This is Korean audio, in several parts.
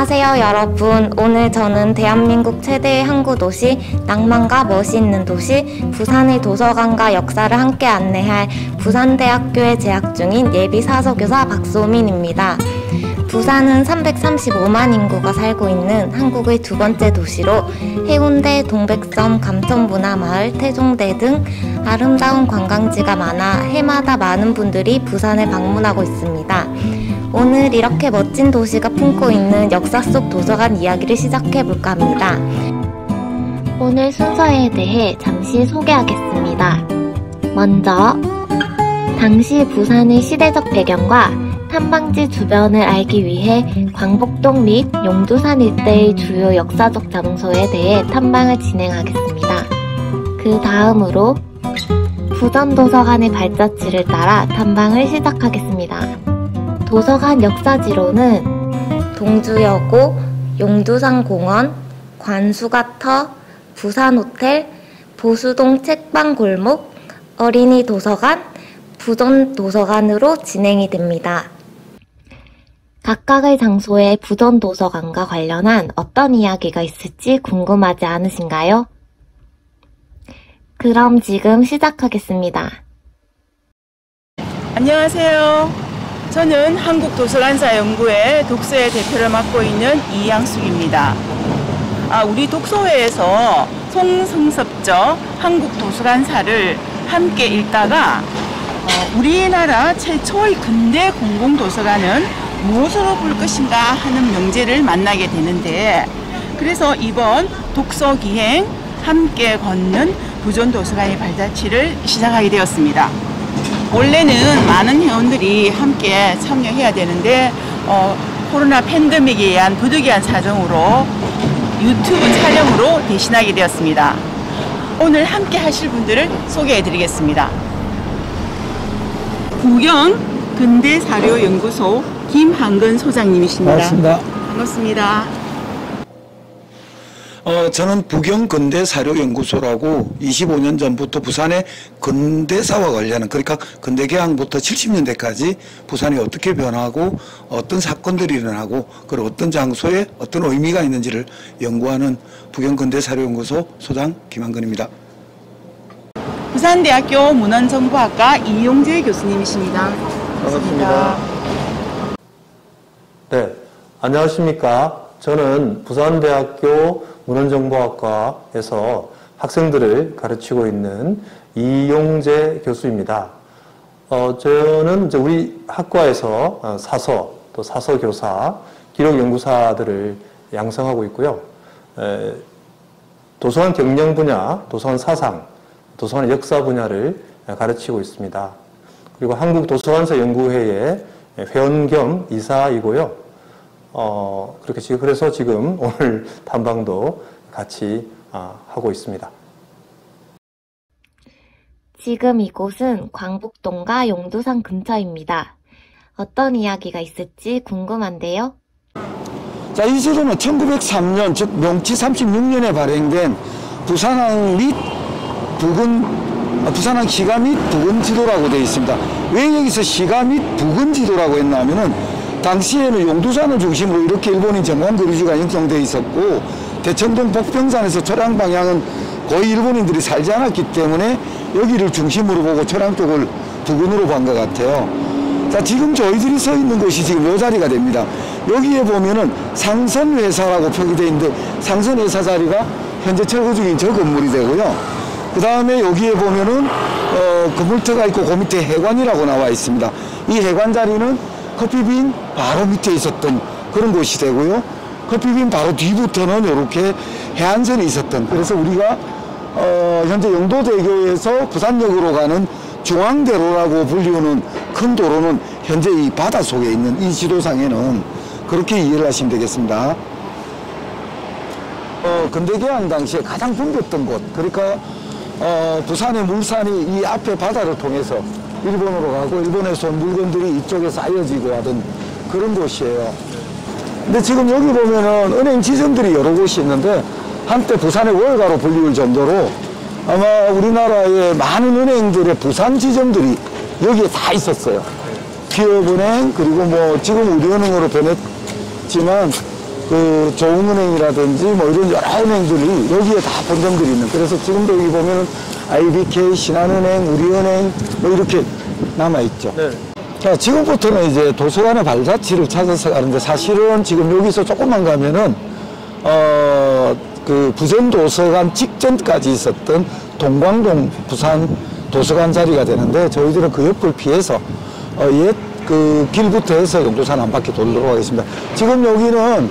안녕하세요 여러분. 오늘 저는 대한민국 최대의 항구 도시, 낭만과 멋이 있는 도시 부산의 도서관과 역사를 함께 안내할 부산대학교에 재학 중인 예비 사서교사 박소민입니다. 부산은 335만 인구가 살고 있는 한국의 두 번째 도시로 해운대, 동백섬, 감천문화마을, 태종대 등 아름다운 관광지가 많아 해마다 많은 분들이 부산을 방문하고 있습니다. 오늘 이렇게 멋진 도시가 품고 있는 역사 속 도서관 이야기를 시작해볼까 합니다. 오늘 순서에 대해 잠시 소개하겠습니다. 먼저 당시 부산의 시대적 배경과 탐방지 주변을 알기 위해 광복동 및 용두산 일대의 주요 역사적 장소에 대해 탐방을 진행하겠습니다. 그 다음으로 부전도서관의 발자취를 따라 탐방을 시작하겠습니다. 도서관 역사지로는 동주여고, 용두산공원, 관수가터, 부산호텔, 보수동 책방골목, 어린이 도서관, 부전도서관으로 진행이 됩니다. 각각의 장소에 부전도서관과 관련한 어떤 이야기가 있을지 궁금하지 않으신가요? 그럼 지금 시작하겠습니다. 안녕하세요. 저는 한국도서관사연구회 독서회 대표를 맡고 있는 이양숙입니다. 우리 독서회에서 송승섭저 한국도서관사를 함께 읽다가 우리나라 최초의 근대 공공도서관은 무엇으로 부를 것인가 하는 명제를 만나게 되는데, 그래서 이번 독서기행 함께 걷는 부전도서관의 발자취를 시작하게 되었습니다. 원래는 많은 회원들이 함께 참여해야 되는데 코로나 팬데믹에 의한 부득이한 사정으로 유튜브 촬영으로 대신하게 되었습니다. 오늘 함께 하실 분들을 소개해 드리겠습니다. 부경 근대사료연구소 김한근 소장님이십니다. 반갑습니다. 반갑습니다. 저는 부경근대사료연구소라고 25년 전부터 부산의 근대사와 관련한, 그러니까 근대개항부터 70년대까지 부산이 어떻게 변하고 어떤 사건들이 일어나고 그리고 어떤 장소에 어떤 의미가 있는지를 연구하는 부경근대사료연구소 소장 김한근입니다. 부산대학교 문헌정보학과 이용재 교수님이십니다. 반갑습니다. 네, 안녕하십니까. 저는 부산대학교 문헌정보학과에서 학생들을 가르치고 있는 이용재 교수입니다. 저는 이제 우리 학과에서 사서, 또 사서교사, 기록연구사들을 양성하고 있고요. 도서관 경영 분야, 도서관 사상, 도서관 역사 분야를 가르치고 있습니다. 그리고 한국도서관사 연구회의 회원 겸 이사이고요. 그래서 지금 오늘 탐방도 같이 하고 있습니다. 지금 이곳은 광복동과 용두산 근처입니다. 어떤 이야기가 있을지 궁금한데요. 자, 이 지도는 1903년, 즉 명치 36년에 발행된 부산항 시가 및 부근 지도라고 되어 있습니다. 왜 여기서 시가 및 부근 지도라고 했나 하면은 당시에는 용두산을 중심으로 이렇게 일본인 정관거리지가 형성되어 있었고, 대청동 복병산에서 철양 방향은 거의 일본인들이 살지 않았기 때문에 여기를 중심으로 보고 철양 쪽을 부근으로 본 것 같아요. 자, 지금 저희들이 서 있는 곳이 지금 이 자리가 됩니다. 여기에 보면은 상선회사라고 표기되어 있는데, 상선회사 자리가 현재 철거 중인 저 건물이 되고요. 그 다음에 여기에 보면은 건물터가 있고 그 밑에 해관이라고 나와 있습니다. 이 해관 자리는 커피빈 바로 밑에 있었던 그런 곳이 되고요. 커피빈 바로 뒤부터는 이렇게 해안선이 있었던, 그래서 우리가 현재 영도대교에서 부산역으로 가는 중앙대로라고 불리우는 큰 도로는 현재 이 바다 속에 있는 이 지도상에는 그렇게 이해를 하시면 되겠습니다. 근대개항 당시에 가장 붐볐던 곳, 그러니까 부산의 물산이 이 앞에 바다를 통해서 일본으로 가고 일본에서 온 물건들이 이쪽에 쌓여지고 하던 그런 곳이에요. 근데 지금 여기 보면은 은행 지점들이 여러 곳이 있는데, 한때 부산의 월가로 불리울 정도로 아마 우리나라의 많은 은행들의 부산 지점들이 여기에 다 있었어요. 기업은행, 그리고 뭐 지금 우리은행으로 변했지만 그 조흥은행이라든지 뭐 이런 여러 은행들이 여기에 다 본점들이 있는. 그래서 지금도 여기 보면은 IBK, 신한은행, 우리은행 뭐 이렇게 남아있죠. 네. 자, 지금부터는 이제 도서관의 발자취를 찾아서 가는데 사실은 지금 여기서 조금만 가면은 그 부전도서관 직전까지 있었던 동광동 부산 도서관 자리가 되는데 저희들은 그 옆을 피해서 옛 그 길부터 해서 용도산 한 바퀴 돌도록 하겠습니다. 지금 여기는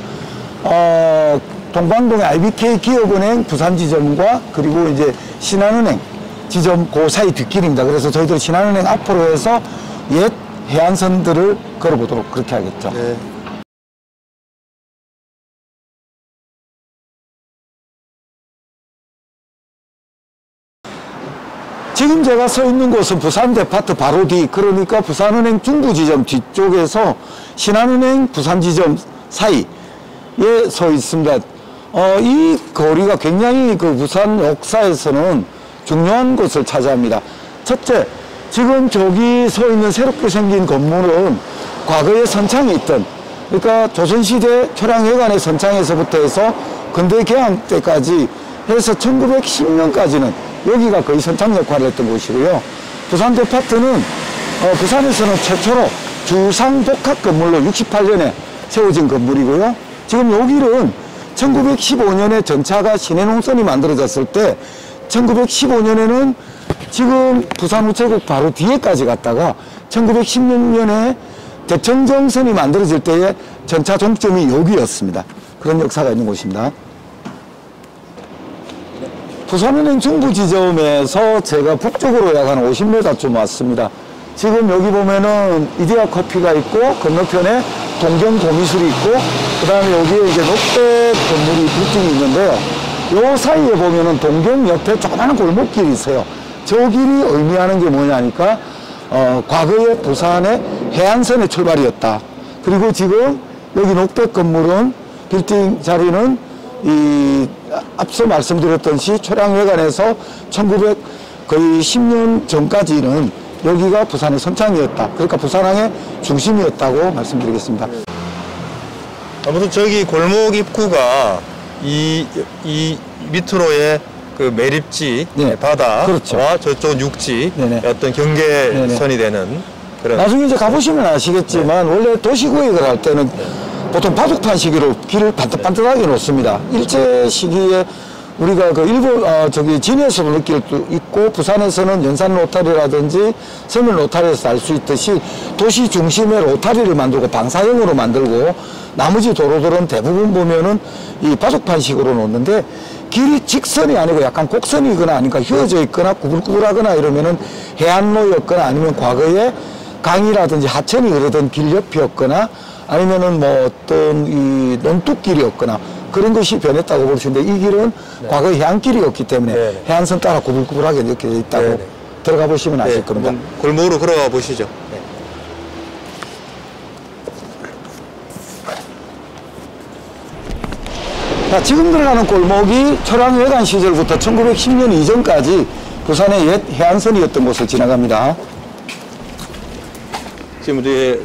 동광동의 IBK 기업은행 부산지점과 그리고 이제 신한은행 지점 그 사이 뒷길입니다. 그래서 저희들 신한은행 앞으로 해서 옛 해안선들을 걸어보도록 그렇게 하겠죠. 네. 지금 제가 서 있는 곳은 부산 데파트 바로 뒤, 그러니까 부산은행 중부지점 뒤쪽에서 신한은행 부산지점 사이에 서 있습니다. 이 거리가 굉장히 그 부산 역사에서는 중요한 곳을 차지합니다. 첫째, 지금 저기 서 있는 새롭게 생긴 건물은 과거에 선창에 있던, 그러니까 조선시대 초량회관의 선창에서부터 해서 근대 개항 때까지 해서 1910년까지는 여기가 거의 선창 역할을 했던 곳이고요. 부산 데파트는 부산에서는 최초로 주상복합 건물로 68년에 세워진 건물이고요. 지금 여기는 1915년에 전차가 신해농선이 만들어졌을 때 1915년에는 지금 부산우체국 바로 뒤에까지 갔다가 1916년에 대청정선이 만들어질 때에 전차 종점이 여기였습니다. 그런 역사가 있는 곳입니다. 부산은행 중부지점에서 제가 북쪽으로 약 한 50m쯤 왔습니다. 지금 여기 보면은 이데아 커피가 있고 건너편에 동경 고미술이 있고 그 다음에 여기에 이제 녹백 건물이 빌딩이 있는데요. 요 사이에 보면은 동경 옆에 조그마한 골목길이 있어요. 저 길이 의미하는 게 뭐냐니까 과거에 부산의 해안선의 출발이었다. 그리고 지금 여기 녹백 건물은 빌딩 자리는 이 앞서 말씀드렸던시 초량회관에서 1900 거의 10년 전까지는 여기가 부산의 선창이었다. 그러니까 부산항의 중심이었다고 말씀드리겠습니다. 아무튼 저기 골목 입구가 이 밑으로의 그 매립지 네. 바다와 그렇죠. 저쪽 육지 네네. 어떤 경계선이 되는 그런. 나중에 이제 가보시면 아시겠지만 원래 도시구획을 할 때는 보통 바둑판 시기로 길을 반듯반듯하게 놓습니다. 일제 시기에 우리가 그 일본 저기 진해에서도 느낄 수 있고 부산에서는 연산 로타리라든지 서면 로타리에서 알 수 있듯이 도시 중심에 로타리를 만들고 방사형으로 만들고 나머지 도로들은 대부분 보면은 이 바둑판식으로 놓는데 길이 직선이 아니고 약간 곡선이거나 아니까 휘어져 있거나 구불구불하거나 이러면은 해안로였거나 아니면 과거에 강이라든지 하천이 흐르던 길 옆이었거나 아니면은 뭐 어떤 이 논뚝길이었거나 그런 것이 변했다고 볼 수 있는데 이 길은 과거 해안길이었기 때문에 해안선 따라 구불구불하게 이렇게 있다고 들어가 보시면 아실 겁니다. 골목으로 걸어가 보시죠. 자, 지금 들어가는 골목이 초량회관 시절부터 1910년 이전까지 부산의 옛 해안선이었던 곳을 지나갑니다. 지금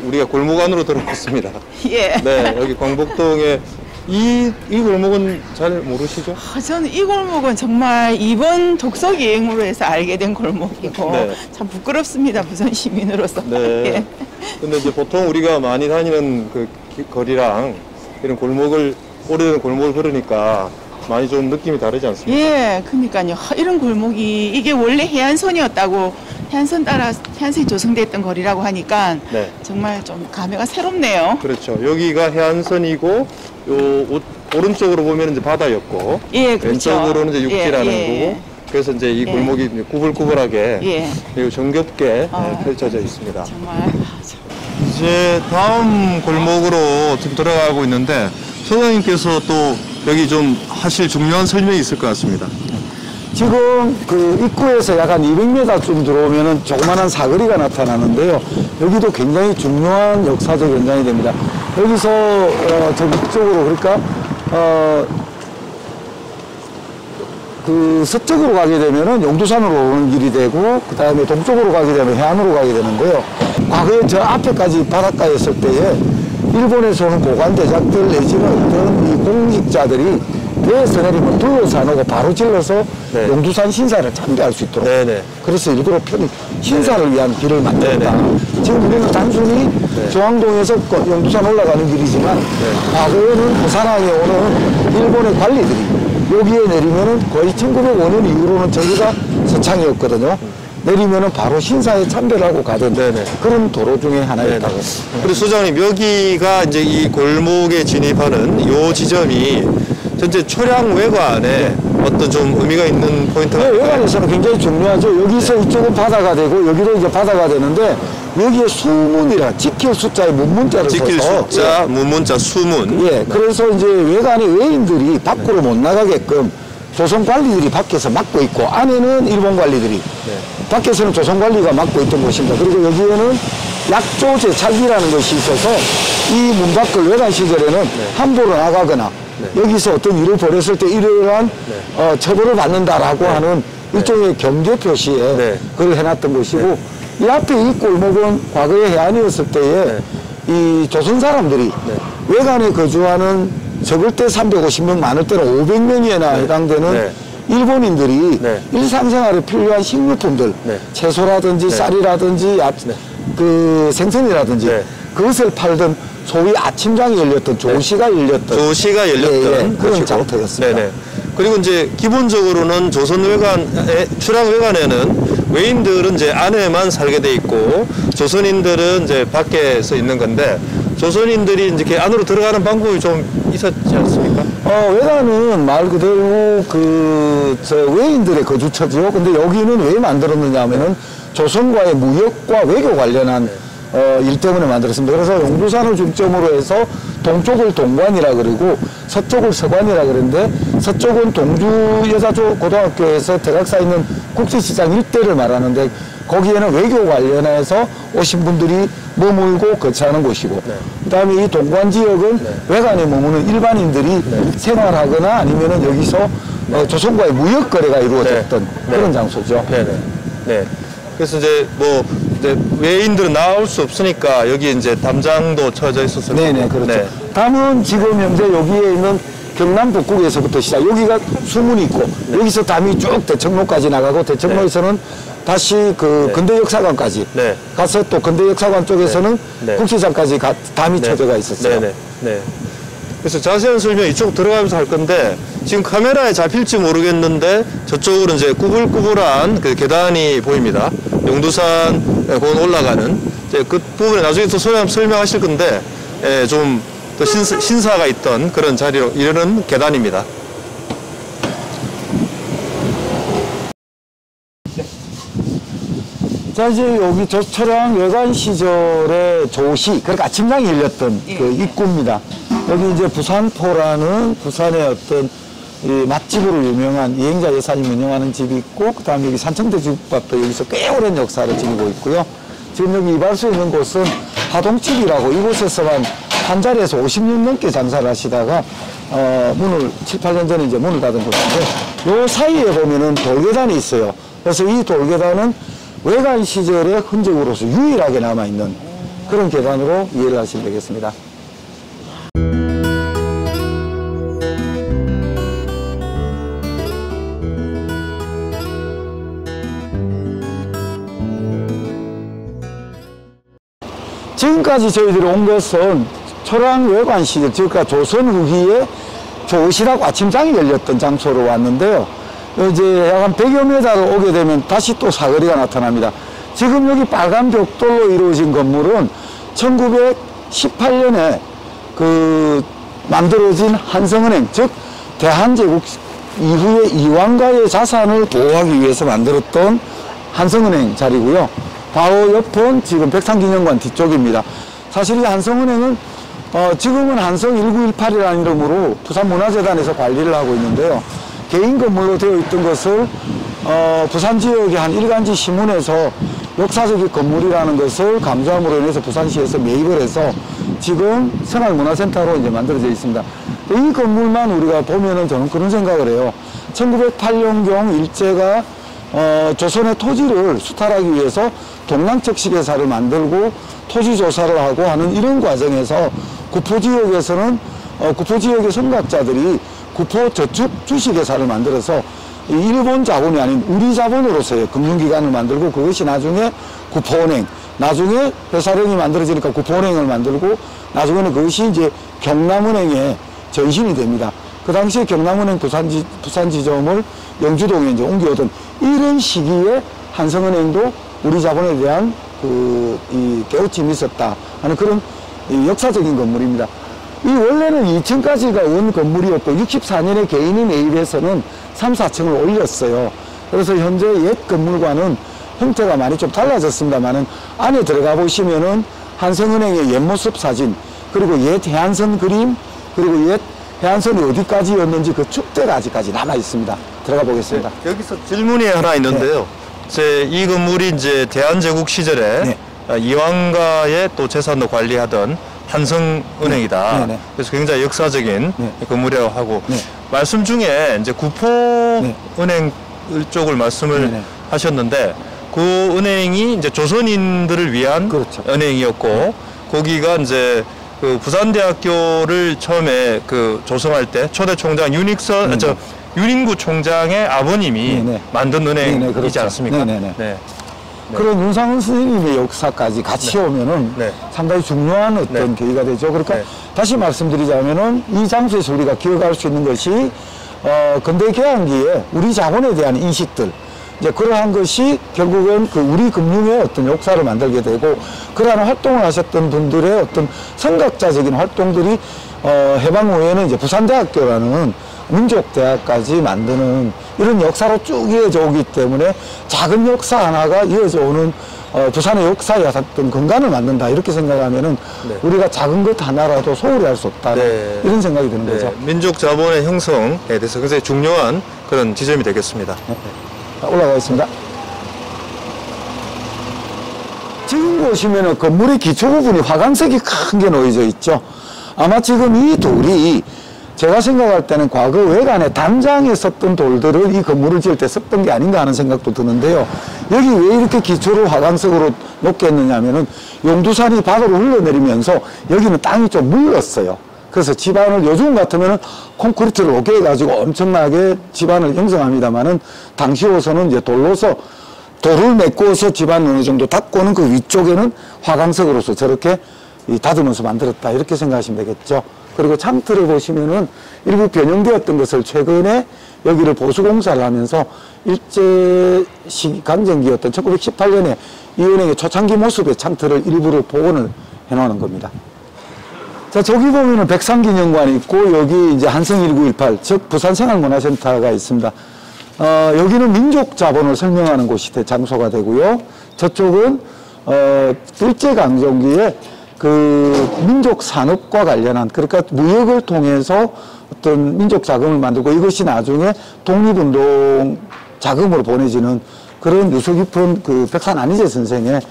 우리가 골목 안으로 들어왔습니다. 예. 네, 여기 광복동에 이 골목은 잘 모르시죠? 저는 이 골목은 정말 이번 독서 기행으로 해서 알게 된 골목이고 네. 참 부끄럽습니다. 부산 시민으로서. 네. 예. 근데 이제 보통 우리가 많이 다니는 그 거리랑 이런 골목을 오래된 골목을 걸으니까 많이 좀 느낌이 다르지 않습니까? 예, 그러니까요. 이런 골목이 이게 원래 해안선이었다고 해안선 따라 해안선이 조성됐던 거리라고 하니까 네. 정말 좀 감회가 새롭네요. 그렇죠. 여기가 해안선이고 오른쪽으로 보면 이제 바다였고 예, 그렇죠. 왼쪽으로는 이제 육지라는 예, 거고 그래서 이제 이 골목이 이제 구불구불하게 예. 그리고 정겹게 펼쳐져 있습니다. 정말 이제 다음 골목으로 지금 들어가고 있는데 소장님께서 또 여기 좀 하실 중요한 설명이 있을 것 같습니다. 지금 그 입구에서 약 한 200m쯤 들어오면은 조그만한 사거리가 나타나는데요. 여기도 굉장히 중요한 역사적 현장이 됩니다. 여기서 저 북쪽으로 그러니까 그 서쪽으로 가게 되면은 용두산으로 오는 길이 되고 그 다음에 동쪽으로 가게 되면 해안으로 가게 되는데요. 과거에 저 앞에까지 바닷가였을 때에 일본에서 오는 고관 대작들 내지는 어떤 이 공직자들이 배에서 내리면 둘러서 안 오고 바로 질러서 네. 용두산 신사를 참배할 수 있도록. 네네. 그래서 일부러 편히 신사를 위한 길을 만들었다. 네네. 지금 우리는 단순히 중앙동에서 용두산 올라가는 길이지만 과거에는 부산항에 오는 일본의 관리들이 여기에 내리면은 거의 1905년 이후로는 저기가 서창이었거든요. 내리면은 바로 신사에 참배를 하고 가던 그런 도로 중에 하나였다고. 그리고 소장님, 여기가 이제 이 골목에 진입하는 요 지점이 전체 초량 외관에 어떤 좀 의미가 있는 포인트가 네, 있나요? 외관에서는 굉장히 중요하죠. 여기서 이쪽은 바다가 되고 여기도 이제 바다가 되는데 여기에 수문이라 지킬 숫자의 문문자를 지킬 써서 숫자, 문문자, 수문. 예, 그래서 이제 외관에 외인들이 밖으로 못 나가게끔 조선 관리들이 밖에서 막고 있고 안에는 일본 관리들이 밖에서는 조선 관리가 막고 있던 곳입니다. 그리고 여기에는 약조 제찰기라는 것이 있어서 이 문 밖을 외관 시절에는 함부로 나가거나 여기서 어떤 일을 벌였을 때 이러한 처벌을 받는다라고 하는 일종의 경계 표시에 그걸 해놨던 것이고 이 앞에 이 골목은 과거에 해안이었을 때에 이 조선 사람들이 외관에 거주하는 적을 때 350명, 많을 때는 500명이나 해당되는 일본인들이 일상생활에 필요한 식료품들, 채소라든지 쌀이라든지 그 생선이라든지 그것을 팔던 소위 아침장이 열렸던 조시가 열렸던 조시가 열렸던 그런 장터였습니다. 네네. 그리고 이제 기본적으로는 조선 외관에, 출항 외관에는 외인들은 이제 안에만 살게 돼 있고 조선인들은 이제 밖에서 있는 건데 조선인들이 이제 이렇게 안으로 들어가는 방법이 좀 있었지 않습니까? 외관은 말 그대로 저 외인들의 거주처지요. 근데 여기는 왜 만들었느냐 하면은 조선과의 무역과 외교 관련한 일 때문에 만들었습니다. 그래서 용두산을 중점으로 해서 동쪽을 동관이라 그러고 서쪽을 서관이라 그러는데 서쪽은 동주 여자고등학교에서 대각사 있는 국제시장 일대를 말하는데 거기에는 외교 관련해서 오신 분들이 머물고 거처하는 곳이고 그 다음에 이 동관 지역은 외관에 머무는 일반인들이 생활하거나 아니면은 여기서 조선과의 무역 거래가 이루어졌던 그런 장소죠. 네. 그래서 이제 뭐 이제 외인들은 나올 수 없으니까 여기 이제 담장도 쳐져 있었을 거고. 네네, 그렇죠. 담은 지금 현재 여기에 있는 경남 북구에서부터 시작. 여기가 수문이 있고 여기서 담이 쭉 대청로까지 나가고 대청로에서는 다시 그 근대역사관까지 가서 또 근대역사관 쪽에서는 국시장까지 담이 쳐져가 있었어요. 네. 그래서 자세한 설명 이쪽 들어가면서 할 건데 지금 카메라에 잡힐지 모르겠는데 저쪽으로 이제 꾸불꾸불한 그 계단이 보입니다. 용두산 곧 올라가는 이제 그 부분에 나중에 또 설명하실 건데 좀 더 신사가 있던 그런 자리로 이르는 계단입니다. 자, 이제 여기 조철왕 외관 시절의 조시, 그러니까 아침장이 열렸던 그 입구입니다. 여기 이제 부산포라는 부산의 어떤 이 맛집으로 유명한 여행자 여사님 운영하는 집이 있고, 그 다음에 여기 산청대 집밥도 여기서 꽤 오랜 역사를 지니고 있고요. 지금 여기 이발소에 있는 곳은 하동집이라고 이곳에서만 한 자리에서 50년 넘게 장사를 하시다가 문을 7, 8년 전에 이제 문을 닫은 곳인데 요 사이에 보면은 돌계단이 있어요. 그래서 이 돌계단은 외관 시절의 흔적으로서 유일하게 남아있는 그런 계단으로 이해를 하시면 되겠습니다. 지금까지 저희들이 온 것은 초랑 외관 시절, 즉 조선 후기에 조시라고 아침장이 열렸던 장소로 왔는데요. 이제 약 한 100여 미터를 오게 되면 다시 또 사거리가 나타납니다. 지금 여기 빨간 벽돌로 이루어진 건물은 1918년에 그 만들어진 한성은행, 즉 대한제국 이후에 이왕가의 자산을 보호하기 위해서 만들었던 한성은행 자리고요. 바로 옆은 지금 백산기념관 뒤쪽입니다. 사실 이 한성은행은 지금은 한성 1918이라는 이름으로 부산문화재단에서 관리를 하고 있는데요. 개인 건물로 되어 있던 것을 부산 지역의 한 일간지 신문에서 역사적 건물이라는 것을 감수함으로 인해서 부산시에서 매입을 해서 지금 생활문화센터로 이제 만들어져 있습니다. 이 건물만 우리가 보면은 저는 그런 생각을 해요. 1908년경 일제가 조선의 토지를 수탈하기 위해서 동랑척식회사를 만들고 토지 조사를 하고 하는 이런 과정에서 구포 지역에서는 구포 지역의 선각자들이 구포 저축 주식회사를 만들어서 일본 자본이 아닌 우리 자본으로서의 금융기관을 만들고 그것이 나중에 구포은행, 나중에 회사령이 만들어지니까 구포은행을 만들고 나중에는 그것이 이제 경남은행의 전신이 됩니다. 그 당시에 경남은행 부산지점을 영주동에 이제 옮겨오던 이런 시기에 한성은행도 우리 자본에 대한 이 깨우침이 있었다 하는 그런 역사적인 건물입니다. 이 원래는 2층까지가 온 건물이었고 64년에 개인이 매입해서는 3, 4층을 올렸어요. 그래서 현재 옛 건물과는 형태가 많이 좀 달라졌습니다만은 안에 들어가 보시면은 한성은행의 옛 모습 사진, 그리고 옛 해안선 그림, 그리고 옛 해안선이 어디까지였는지 그 축대가 아직까지 남아 있습니다. 들어가 보겠습니다. 네, 여기서 질문이 하나 있는데요. 이 건물이 이제 대한제국 시절에 이황가의 또 재산도 관리하던 한성은행이다. 그래서 굉장히 역사적인 건물이라고 하고 말씀 중에 이제 구포은행 쪽을 말씀을 하셨는데 그 은행이 이제 조선인들을 위한 그렇죠. 은행이었고 거기가 이제 그 부산대학교를 처음에 그 조성할 때 초대 총장 윤인구 총장의 아버님이 만든 은행이지 그렇죠. 않습니까? 그런 윤상훈 선생님의 역사까지 같이 오면은 상당히 중요한 어떤 계기가 되죠. 그러니까 다시 말씀드리자면은 이 장소에서 우리가 기억할 수 있는 것이 근대 개항기에 우리 자본에 대한 인식들, 이제 그러한 것이 결국은 그 우리 금융의 어떤 역사를 만들게 되고 그러한 활동을 하셨던 분들의 어떤 선각자적인 활동들이 해방 후에는 이제 부산대학교라는 민족대학까지 만드는 이런 역사로 쭉 이어져 오기 때문에 작은 역사 하나가 이어져 오는 부산의 역사의 어떤 근간을 만든다 이렇게 생각하면은 우리가 작은 것 하나라도 소홀히 할 수 없다 이런 생각이 드는 거죠. 민족 자본의 형성에 대해서 굉장히 중요한 그런 지점이 되겠습니다. 올라가겠습니다. 지금 보시면은 건물의 기초 부분이 화강석이 큰 게 놓여져 있죠. 아마 지금 이 돌이 제가 생각할 때는 과거 외관에 담장에 썼던 돌들을 이 건물을 지을 때 썼던 게 아닌가 하는 생각도 드는데요. 여기 왜 이렇게 기초를 화강석으로 놓게 했느냐 하면은 용두산이 바다로 흘러내리면서 여기는 땅이 좀 물렀어요. 그래서 집안을 요즘 같으면은 콘크리트를 오게 해가지고 엄청나게 집안을 형성합니다만은 당시로서는 이제 돌을 메꾸어서 집안을 어느 정도 닦고는 그 위쪽에는 화강석으로서 저렇게 다듬어서 만들었다 이렇게 생각하시면 되겠죠. 그리고 창틀을 보시면은 일부 변형되었던 것을 최근에 여기를 보수공사를 하면서 일제 강점기였던 1918년에 이 은행의 초창기 모습의 창틀을 일부를 복원을 해놓은 겁니다. 자, 저기 보면은 백상기념관이 있고 여기 이제 한성1918 즉 부산생활문화센터가 있습니다. 여기는 민족 자본을 설명하는 곳이 장소가 되고요. 저쪽은 일제강점기에 그 민족 산업과 관련한 그러니까 무역을 통해서 어떤 민족 자금을 만들고 이것이 나중에 독립운동 자금으로 보내지는 그런 유서 깊은 그 백산 안희재 선생의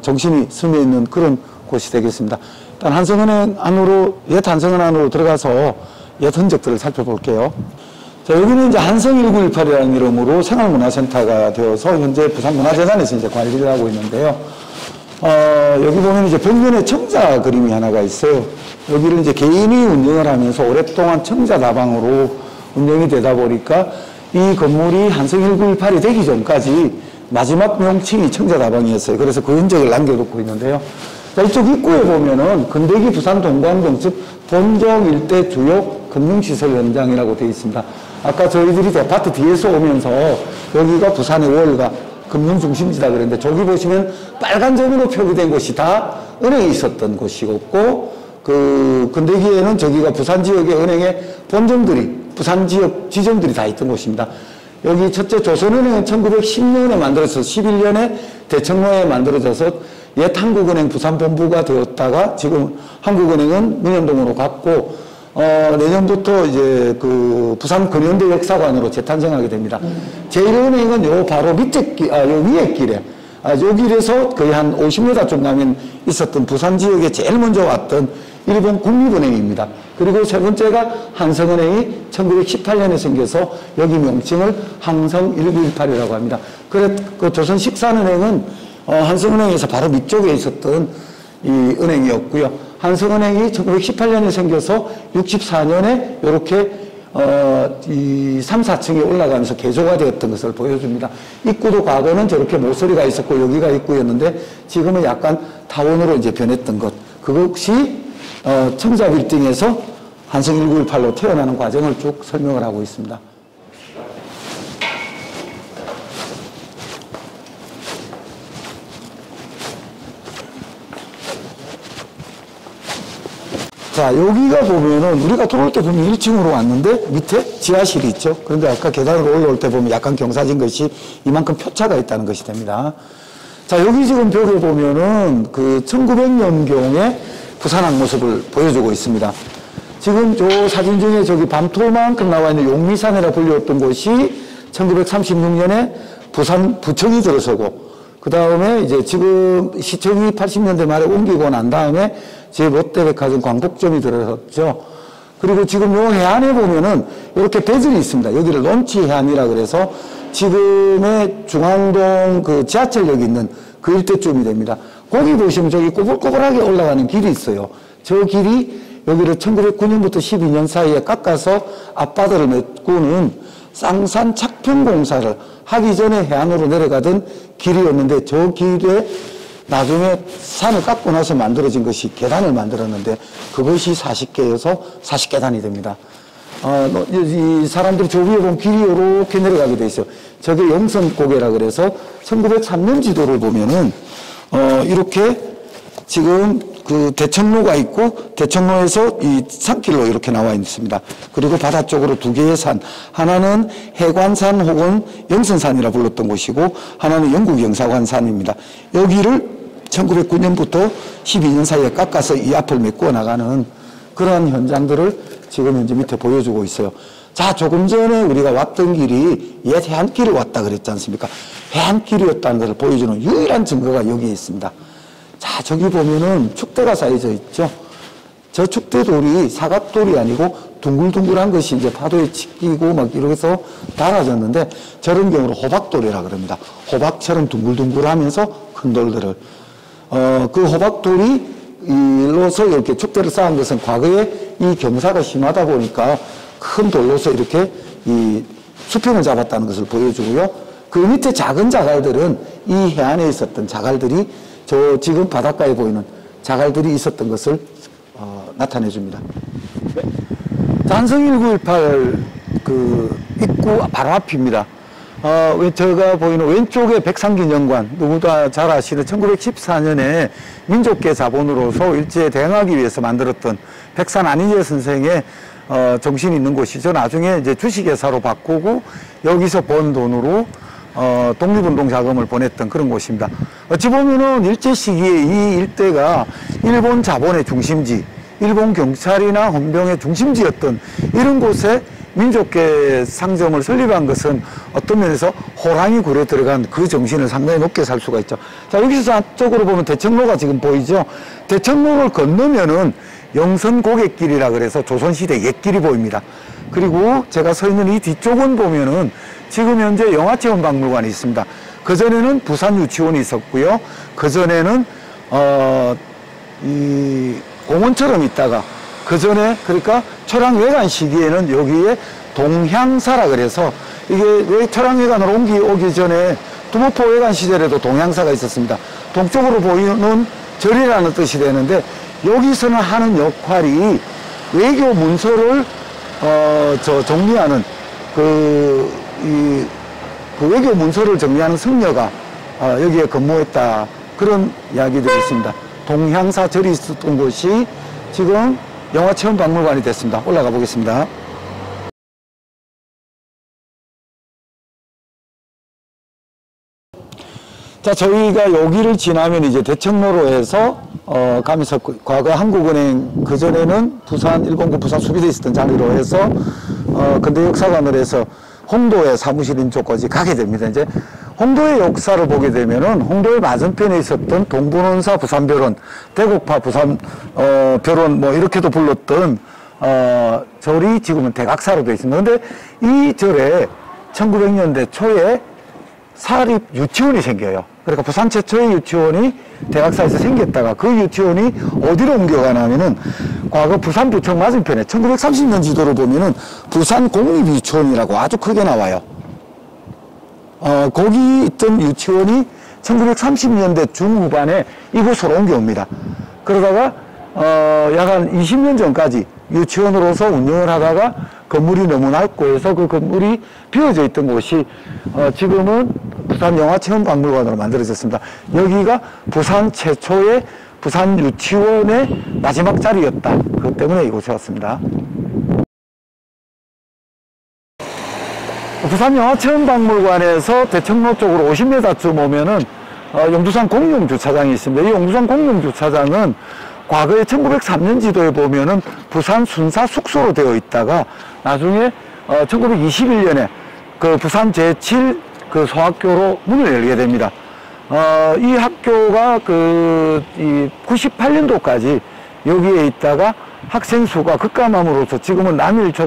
정신이 스며 있는 그런 곳이 되겠습니다. 일단 한성은행 안으로 옛 한성은행 안으로 들어가서 옛 흔적들을 살펴볼게요. 자, 여기는 이제 한성1918이라는 이름으로 생활문화센터가 되어서 현재 부산문화재단에서 이제 관리를 하고 있는데요. 여기 보면 이제 벽면에 청자 그림이 하나가 있어요. 여기를 이제 개인이 운영을 하면서 오랫동안 청자다방으로 운영이 되다 보니까 이 건물이 한성1918이 되기 전까지 마지막 명칭이 청자다방이었어요. 그래서 그 흔적을 남겨놓고 있는데요. 자, 이쪽 입구에 보면은 근대기 부산 동광동 즉 본정 일대 주요 금융시설 현장이라고 되어 있습니다. 아까 저희들이 데파트 뒤에서 오면서 여기가 부산의 월가 금융중심지다 그랬는데 저기 보시면 빨간 점으로 표기된 곳이 다 은행이 있었던 곳이었고 그 근대기에는 저기가 부산 지역의 은행의 본점들이 부산 지역 지점들이 다 있던 곳입니다. 여기 첫째 조선은행은 1910년에 만들어서 11년에 대청로에 만들어져서 옛 한국은행 부산본부가 되었다가 지금 한국은행은 민현동으로 갔고 내년부터 이제 그 부산 근현대 역사관으로 재탄생하게 됩니다. 제1은행은 요 바로 밑에 요 위에 길에 요 길에서 거의 한 50m 좀 가면 있었던 부산 지역에 제일 먼저 왔던 일본 국립은행입니다. 그리고 세 번째가 한성은행이 1918년에 생겨서 여기 명칭을 한성1918이라고 합니다. 그래 그 조선 식산은행은 한성은행에서 바로 밑쪽에 있었던 이 은행이었고요. 한성은행이 1918년에 생겨서 64년에 이렇게 이 3, 4층에 올라가면서 개조가 되었던 것을 보여줍니다. 입구도 과거는 저렇게 모서리가 있었고 여기가 입구였는데 지금은 약간 타원으로 이제 변했던 것. 그것이 청자 빌딩에서 한성 1918로 태어나는 과정을 쭉 설명을 하고 있습니다. 자, 여기가 보면은 우리가 들어올 때 보면 1층으로 왔는데 밑에 지하실이 있죠. 그런데 아까 계단으로 올라올 때 보면 약간 경사진 것이 이만큼 표차가 있다는 것이 됩니다. 자, 여기 지금 벽에 보면은 그 1900년경의 부산항 모습을 보여주고 있습니다. 지금 저 사진 중에 저기 밤토만큼 나와 있는 용미산이라 불렸던 곳이 1936년에 부청이 들어서고 그 다음에 이제 지금 시청이 80년대 말에 옮기고 난 다음에 제 롯데백화점 광복점이 들어섰죠. 그리고 지금 요 해안에 보면은 이렇게 배들이 있습니다. 여기를 론치해안이라 그래서 지금의 중앙동 그 지하철역이 있는 그 일대쯤이 됩니다. 거기 보시면 저기 꼬불꼬불하게 올라가는 길이 있어요. 저 길이 여기를 1909년부터 12년 사이에 깎아서 앞바다를 메꾸는 쌍산 착평공사를 하기 전에 해안으로 내려가던 길이었는데 저 길에 나중에 산을 깎고 나서 만들어진 것이 계단을 만들었는데 그것이 40개여서 40계단이 됩니다. 이 사람들이 저 위에 보면 길이 이렇게 내려가게 돼 있어요. 저게 영선고개라 그래서 1903년 지도를 보면은 이렇게 지금 그 대청로가 있고 대청로에서 이 산길로 이렇게 나와 있습니다. 그리고 바다 쪽으로 두 개의 산, 하나는 해관산 혹은 영선산이라 불렀던 곳이고 하나는 영국 영사관산입니다. 여기를 1909년부터 12년 사이에 깎아서 이 앞을 메꾸어 나가는 그러한 현장들을 지금 현재 밑에 보여주고 있어요. 자, 조금 전에 우리가 왔던 길이 옛 해안길을 왔다 그랬지 않습니까? 해안길이었다는 것을 보여주는 유일한 증거가 여기에 있습니다. 자, 저기 보면은 축대가 쌓여져 있죠. 저 축대돌이 사각돌이 아니고 둥글둥글한 것이 이제 파도에 치이고 막 이러면서 달아졌는데 저런 경우로 호박돌이라 그럽니다. 호박처럼 둥글둥글하면서 큰 돌들을 그 호박돌이 이로서 이렇게 축대를 쌓은 것은 과거에 이 경사가 심하다 보니까 큰 돌로서 이렇게 이 수평을 잡았다는 것을 보여주고요. 그 밑에 작은 자갈들은 이 해안에 있었던 자갈들이 저 지금 바닷가에 보이는 자갈들이 있었던 것을 나타내 줍니다. 한성 1918 그 입구 바로 앞입니다. 제가 보이는 왼쪽에 백상기념관, 누구나 잘 아시는 1914년에 민족계 자본으로서 일제에 대응하기 위해서 만들었던 백산 안희재 선생의 정신이 있는 곳이죠. 나중에 이제 주식회사로 바꾸고 여기서 번 돈으로 독립운동 자금을 보냈던 그런 곳입니다. 어찌 보면은 일제 시기에 이 일대가 일본 자본의 중심지, 일본 경찰이나 헌병의 중심지였던 이런 곳에 민족계 상점을 설립한 것은 어떤 면에서 호랑이 굴에 들어간 그 정신을 상당히 높게 살 수가 있죠. 자, 여기서 앞쪽으로 보면 대청로가 지금 보이죠. 대청로를 건너면은 영선고갯길이라 그래서 조선시대 옛길이 보입니다. 그리고 제가 서 있는 이 뒤쪽은 보면은 지금 현재 영화체험박물관이 있습니다. 그전에는 부산유치원이 있었고요. 그전에는 이 공원처럼 있다가 그전에 그러니까 초량외관 시기에는 여기에 동향사라 그래서 이게 왜 초량외관으로 오기 전에 두모포외관 시절에도 동향사가 있었습니다. 동쪽으로 보이는 절이라는 뜻이 되는데 여기서는 하는 역할이 외교 문서를 정리하는 그 외교 문서를 정리하는 승려가 여기에 근무했다 그런 이야기들이 있습니다. 동향사 절이 있었던 곳이 지금 영화체험박물관이 됐습니다. 올라가 보겠습니다. 자, 저희가 여기를 지나면 이제 대청로로 해서 가면서 과거 한국은행 그전에는 부산 일본군 부산 수비대에 있었던 자리로 해서 근대역사관을 해서 홍도의 사무실인 쪽까지 가게 됩니다. 이제 홍도의 역사를 보게 되면은 홍도의 맞은편에 있었던 동분원사 부산별원, 대곡파 부산 별원 뭐 이렇게도 불렀던 절이 지금은 대각사로 되어 있습니다. 그런데 이 절에 1900년대 초에 사립 유치원이 생겨요. 그러니까 부산 최초의 유치원이 대각사에서 생겼다가 그 유치원이 어디로 옮겨가냐면은 과거 부산부청 맞은편에 1930년 지도를 보면은 부산공립유치원이라고 아주 크게 나와요. 거기 있던 유치원이 1930년대 중후반에 이곳으로 옮겨옵니다. 그러다가 약 한 20년 전까지 유치원으로서 운영을 하다가 건물이 너무 낡고 해서 그 건물이 비어져 있던 곳이 지금은 부산영화체험박물관으로 만들어졌습니다. 여기가 부산 최초의 부산 유치원의 마지막 자리였다. 그것 때문에 이곳에 왔습니다. 부산영화체험박물관에서 대청로 쪽으로 50m쯤 오면은 용두산 공룡주차장이 있습니다. 이 용두산 공룡주차장은 과거에 1903년 지도에 보면은 부산 순사 숙소로 되어 있다가 나중에 1921년에 그 부산 제7 그 소학교로 문을 열게 됩니다. 이 학교가 이 98년도까지 여기에 있다가 학생 수가 급감함으로써 지금은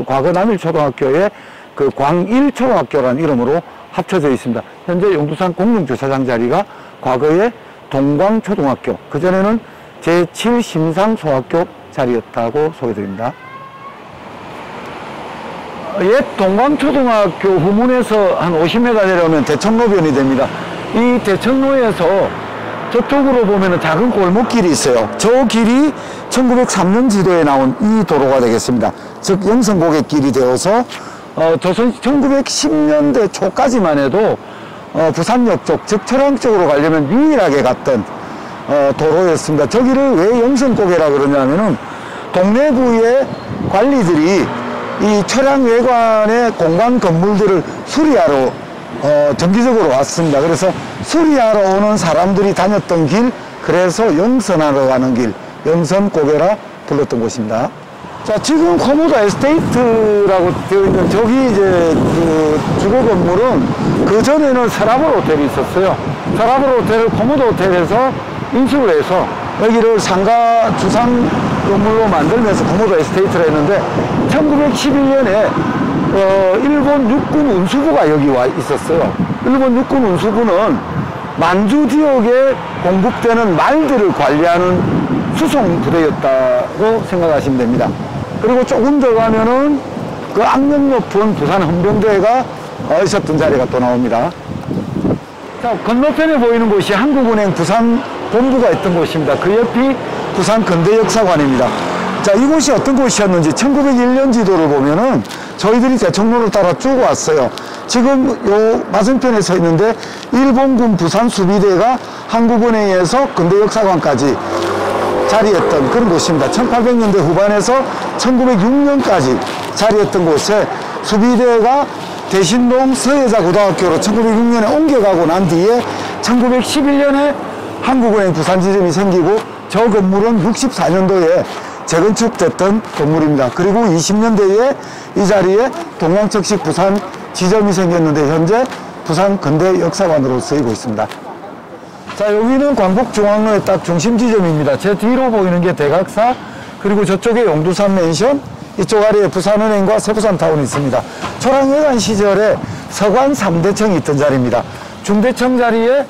과거 남일초등학교의 그 광일초등학교라는 이름으로 합쳐져 있습니다. 현재 용두산 공룡주차장 자리가 과거의 동광초등학교, 그전에는 제7심상소학교 자리였다고 소개드립니다. 옛 동광초등학교 후문에서 한 50m 내려오면 대청로변이 됩니다. 이 대청로에서 저쪽으로 보면 작은 골목길이 있어요. 저 길이 1903년 지도에 나온 이 도로가 되겠습니다. 즉 영성고객길이 되어서 조선 1910년대 초까지만 해도 부산역 쪽, 즉 철항 쪽으로 가려면 유일하게 갔던 도로였습니다. 저기를 왜 영성고개라 그러냐면은 동래구의 관리들이 이 철양 외관의 공간 건물들을 수리하러 정기적으로 왔습니다. 그래서 수리하러 오는 사람들이 다녔던 길, 그래서 영선하러 가는 길, 영선고개라 불렀던 곳입니다. 자, 지금 코모도 에스테이트라고 되어 있는 저기 이제 그 주거 건물은 그 전에는 서라벌 호텔이 있었어요. 서라벌 호텔을 코모도 호텔에서 인수를 해서 여기를 상가 주상 건물로 만들면서 코모도 에스테이트를 했는데 1911년에 일본 육군 운수부가 여기 와 있었어요. 일본 육군 운수부는 만주 지역에 공급되는 말들을 관리하는 수송 부대였다고 생각하시면 됩니다. 그리고 조금 더 가면은 그 악명 높은 부산 헌병대가 있었던 자리가 또 나옵니다. 자, 건너편에 보이는 곳이 한국은행 부산 본부가 있던 곳입니다. 그 옆이 부산 근대역사관입니다. 자, 이곳이 어떤 곳이었는지 1901년 지도를 보면은 저희들이 대청로를 따라 쭉 왔어요. 지금 요 맞은편에 서 있는데 일본군 부산 수비대가 한국은행에서 근대역사관까지 자리했던 그런 곳입니다. 1800년대 후반에서 1906년까지 자리했던 곳에 수비대가 대신동 서예자고등학교로 1906년에 옮겨가고 난 뒤에 1911년에 한국은행 부산지점이 생기고 저 건물은 64년도에 재건축됐던 건물입니다. 그리고 20년대에 이 자리에 동양척식 부산 지점이 생겼는데 현재 부산 근대역사관으로 쓰이고 있습니다. 자, 여기는 광복중앙로의 딱 중심 지점입니다. 제 뒤로 보이는 게 대각사, 그리고 저쪽에 용두산 맨션, 이쪽 아래에 부산은행과 세부산타운이 있습니다. 초랑회관 시절에 서관 3대청이 있던 자리입니다. 중대청 자리에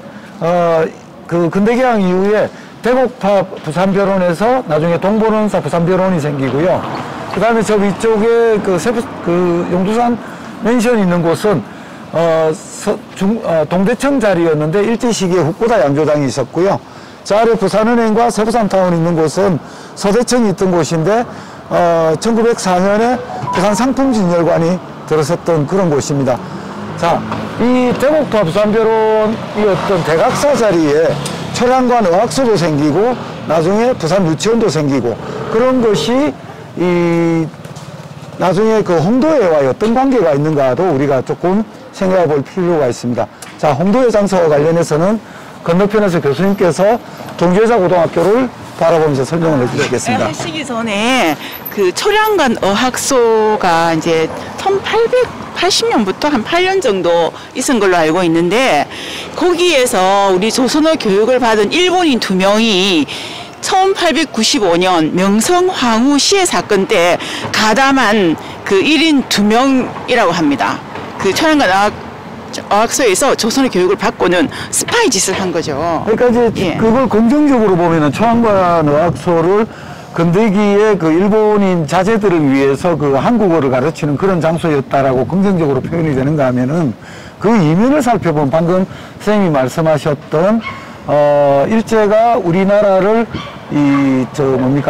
그 근대개항 이후에 대곡파 부산변론에서 나중에 동본원사 부산변론이 생기고요. 그 다음에 저 위쪽에 그 용두산 맨션이 있는 곳은 동대청 자리였는데 일제 시기에 훅보다 양조장이 있었고요. 저 아래 부산은행과 세부산타운이 있는 곳은 서대청이 있던 곳인데 1904년에 부산상품진열관이 들어섰던 그런 곳입니다. 자, 이 대곡파 부산변론이었던 대각사 자리에 철양관 의학소도 생기고 나중에 부산 유치원도 생기고 그런 것이 이 나중에 그 홍도회와 어떤 관계가 있는가도 우리가 조금 생각해 볼 필요가 있습니다. 자, 홍도회 장소와 관련해서는 건너편에서 교수님께서 동교여자고등학교를 바라보면서 설명을 해주시겠습니다. 하시기 전에 그 초량관 어학소가 이제 1880년부터 한 8년 정도 있은 걸로 알고 있는데 거기에서 우리 조선어 교육을 받은 일본인 2명이 1895년 명성황후 시해 사건 때 가담한 그 1인 2명이라고 합니다. 그 초량관 어학소에서 조선의 교육을 받고는 스파이 짓을 한 거죠. 그러니까 이제 예. 그걸 긍정적으로 보면은 초안관 어학소를 근대기의 그 일본인 자제들을 위해서 그 한국어를 가르치는 그런 장소였다라고 긍정적으로 표현이 되는가 하면은 그 이면을 살펴보면 방금 선생님이 말씀하셨던 일제가 우리나라를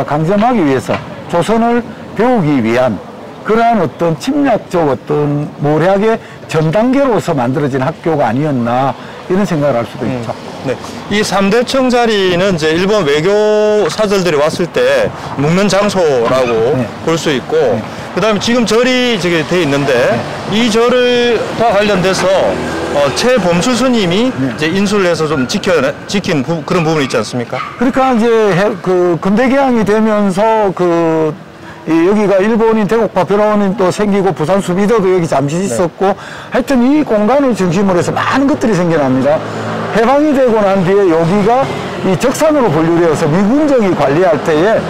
강점하기 위해서 조선을 배우기 위한 그러한 어떤 침략적 어떤 모략의 전 단계로서 만들어진 학교가 아니었나 이런 생각을 할 수도 있죠. 네. 이 3대청 자리는 이제 일본 외교 사절들이 왔을 때 묵는 장소라고 네. 볼 수 있고, 그 다음에 지금 절이 저기 돼 있는데, 이 절과 관련돼서 최범수 스님이 이제 인수를 해서 좀 지킨 그런 부분이 있지 않습니까? 그러니까 이제 그 근대개항이 되면서 여기가 일본인 대곡파 벼라원이 또 생기고 부산 수비도도 여기 잠시 있었고 하여튼 이 공간을 중심으로 해서 많은 것들이 생겨납니다. 해방이 되고 난 뒤에 여기가 이 적산으로 분류되어서 미군정이 관리할 때에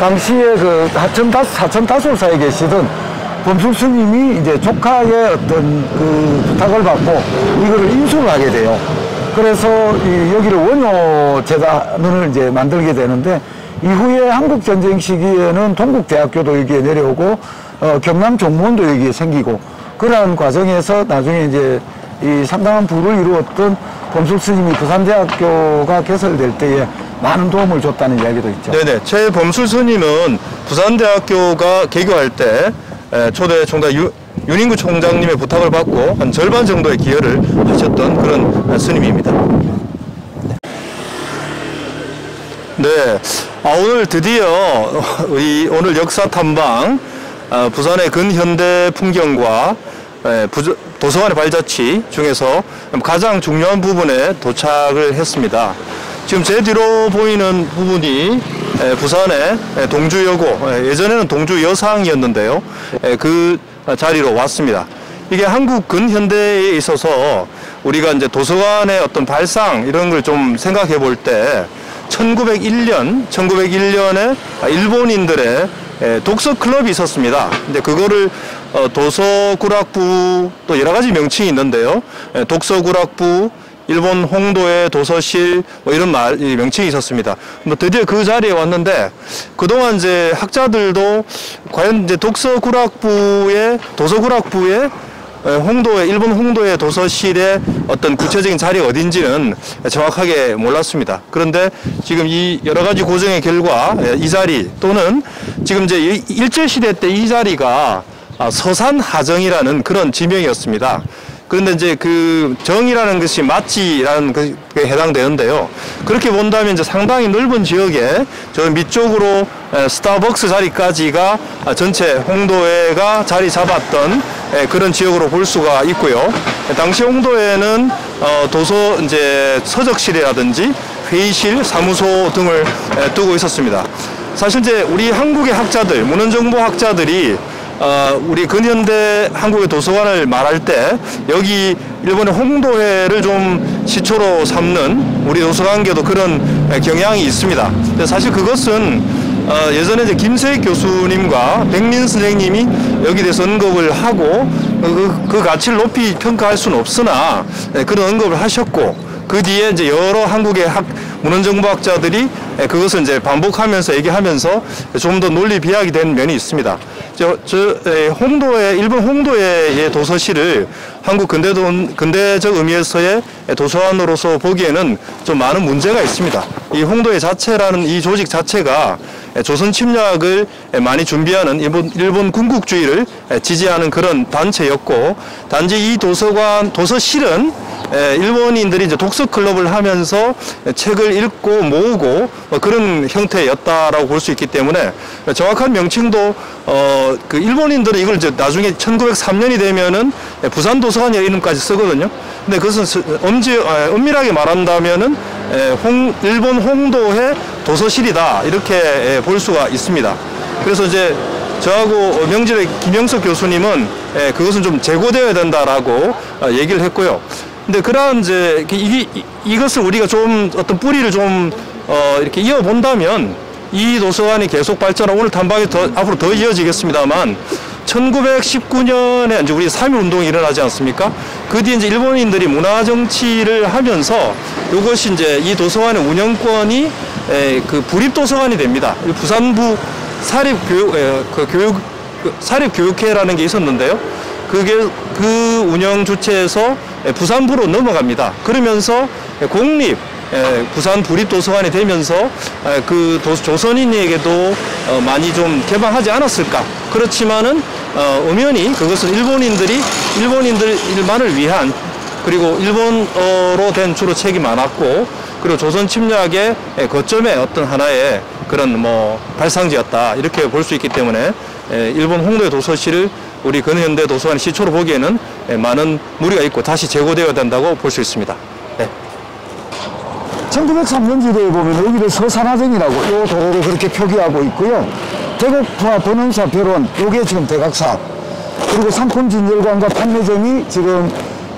당시에 그 사천 다솔사에 계시던 범수 스님이 이제 조카의 어떤 그 부탁을 받고 이거를 인수를 하게 돼요. 그래서 여기를 원효재단을 이제 만들게 되는데 이후에 한국전쟁 시기에는 동국대학교도 여기에 내려오고 경남종문도 여기에 생기고 그러한 과정에서 나중에 이제 이 상당한 부를 이루었던 범수 스님이 부산대학교가 개설될 때에 많은 도움을 줬다는 이야기도 있죠. 네네. 최범수 스님은 부산대학교가 개교할 때 초대 총장 윤인구 총장님의 부탁을 받고 한 절반 정도의 기여를 하셨던 그런 스님입니다. 네. 오늘 드디어 오늘 역사 탐방 부산의 근현대 풍경과 도서관의 발자취 중에서 가장 중요한 부분에 도착을 했습니다. 지금 제 뒤로 보이는 부분이 부산의 동주여고, 예전에는 동주여상이었는데요. 그 자리로 왔습니다. 이게 한국 근현대에 있어서 우리가 이제 도서관의 어떤 발상 이런 걸 좀 생각해 볼 때 1901년에 일본인들의 독서 클럽이 있었습니다. 근데 그거를 도서구락부 또 여러 가지 명칭이 있는데요. 독서구락부, 일본 홍도의 도서실 뭐 이런 명칭이 있었습니다. 뭐 드디어 그 자리에 왔는데 그동안 이제 학자들도 과연 이제 도서구락부의 일본 홍도의 도서실의 어떤 구체적인 자리가 어딘지는 정확하게 몰랐습니다. 그런데 지금 이 여러 가지 고정의 결과 이 자리 또는 지금 이제 일제시대 때 이 자리가 서산하정이라는 그런 지명이었습니다. 그런데 이제 그 정이라는 것이 마치라는 것에 해당되는데요. 그렇게 본다면 이제 상당히 넓은 지역에 저 밑쪽으로 스타벅스 자리까지가 전체 홍도회가 자리 잡았던 그런 지역으로 볼 수가 있고요. 당시 홍도회는 이제 서적실이라든지 회의실, 사무소 등을 두고 있었습니다. 사실 이제 우리 한국의 학자들, 문헌정보학자들이 우리 근현대 한국의 도서관을 말할 때 여기 일본의 홍도회를 좀 시초로 삼는 우리 도서관계도 그런 경향이 있습니다. 근데 사실 그것은 예전에 이제 김세익 교수님과 백민 선생님이 여기 대해서 언급을 하고 그 가치를 높이 평가할 수는 없으나 그런 언급을 하셨고 그 뒤에 이제 여러 한국의 문헌정보학자들이 그것을 이제 반복하면서 얘기하면서 좀 더 논리 비약이 된 면이 있습니다. 일본 홍도의 도서실을 한국 근대적 의미에서의 도서관으로서 보기에는 좀 많은 문제가 있습니다. 이 홍도회 자체라는 이 조직 자체가 조선 침략을 많이 준비하는 일본 군국주의를 지지하는 그런 단체였고, 단지 이 도서실은 일본인들이 이제 독서 클럽을 하면서 책을 읽고 모으고 그런 형태였다라고 볼 수 있기 때문에 정확한 명칭도 그 일본인들은 이걸 이제 나중에 1903년이 되면은 부산 도서관이라는 이름까지 쓰거든요. 근데 그것은 엄밀하게 말한다면은 일본 홍도회 도서실이다 이렇게 볼 수가 있습니다. 그래서 이제 저하고 명실의 김영석 교수님은 그것은 좀 재고되어야 된다라고 얘기를 했고요. 근데 그러한 이제 이것을 우리가 좀 어떤 뿌리를 좀 이렇게 이어본다면 이 도서관이 계속 발전하고 오늘 탐방이 앞으로 더 이어지겠습니다만 1919년에 이제 우리 3.1 운동이 일어나지 않습니까? 그 뒤에 이제 일본인들이 문화 정치를 하면서 이것이 이제 이 도서관의 운영권이 그 부립 도서관이 됩니다. 부산부 사립교육회라는 게 있었는데요. 그게 그 운영 주체에서 부산부로 넘어갑니다. 그러면서 공립 부산 부립도서관이 되면서 그 조선인에게도 많이 좀 개방하지 않았을까. 그렇지만은 엄연히 그것은 일본인들만을 위한, 그리고 일본어로 된 주로 책이 많았고, 그리고 조선 침략의 거점의 어떤 하나의 그런 뭐 발상지였다, 이렇게 볼 수 있기 때문에 일본 홍도의 도서실을 우리 근현대 도서관의 시초로 보기에는 많은 무리가 있고 다시 재고되어야 된다고 볼 수 있습니다. 네. 1903년지도에 보면 여기를 서산화정이라고 이 도로를 그렇게 표기하고 있고요. 대곡과 번원사 별원, 요게 지금 대각사, 그리고 상품진열관과 판매점이 지금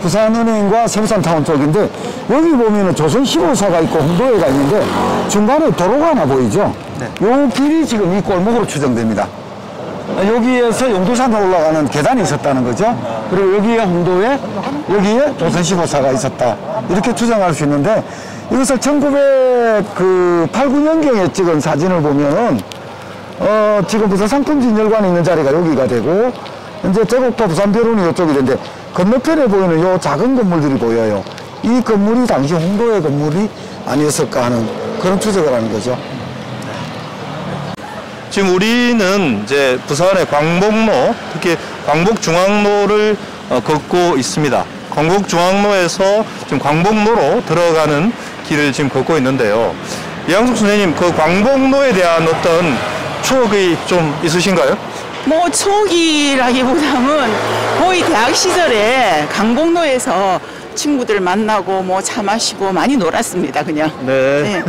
부산은행과 세부산타운 쪽인데, 여기 보면은 조선 15사가 있고 홍도회가 있는데 중간에 도로가 하나 보이죠? 네. 요 길이 지금 이 골목으로 추정됩니다. 여기에서 용두산으로 올라가는 계단이 있었다는 거죠. 그리고 여기에 홍도회, 여기에 조선 15사가 있었다, 이렇게 추정할 수 있는데, 이것을 1989년경에 찍은 사진을 보면은 지금 부산 상품진열관이 있는 자리가 여기가 되고, 이제 대곡도 부산별원이 이쪽이 되는데, 건너편에 보이는 요 작은 건물들이 보여요. 이 건물이 당시 홍도의 건물이 아니었을까 하는 그런 추적을 하는 거죠. 지금 우리는 이제 부산의 광복로, 특히 광복중앙로를 걷고 있습니다. 광복중앙로에서 지금 광복로로 들어가는 길을 지금 걷고 있는데요. 이항숙 선생님, 그 광복로에 대한 어떤 추억이 좀 있으신가요? 뭐 추억이라기보다는 거의 대학 시절에 강복로에서 친구들 만나고 뭐 차 마시고 많이 놀았습니다, 그냥. 네. 네.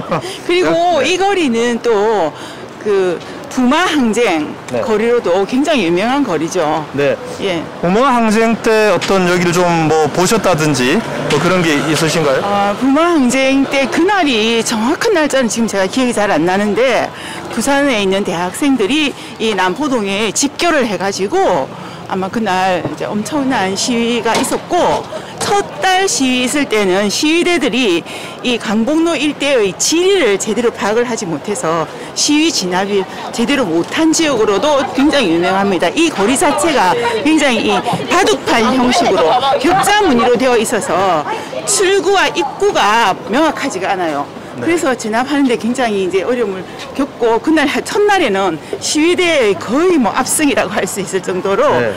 그리고 네. 이 거리는 또 그 부마항쟁 네. 거리로도 굉장히 유명한 거리죠. 네. 예. 부마항쟁 때 어떤 여기를 좀 뭐 보셨다든지 뭐 그런 게 있으신가요? 부마항쟁 때 그날이 정확한 날짜는 지금 제가 기억이 잘 안 나는데, 부산에 있는 대학생들이 이 남포동에 집결을 해가지고 아마 그날 이제 엄청난 시위가 있었고, 첫 달 시위 있을 때는 시위대들이 이 강복로 일대의 지리를 제대로 파악을 하지 못해서 시위 진압이 제대로 못한 지역으로도 굉장히 유명합니다. 이 거리 자체가 굉장히 이 바둑판 형식으로 격자 무늬로 되어 있어서 출구와 입구가 명확하지가 않아요. 그래서 진압하는데 굉장히 이제 어려움을 겪고, 그날 첫날에는 시위대의 거의 뭐 압승이라고 할 수 있을 정도로 네.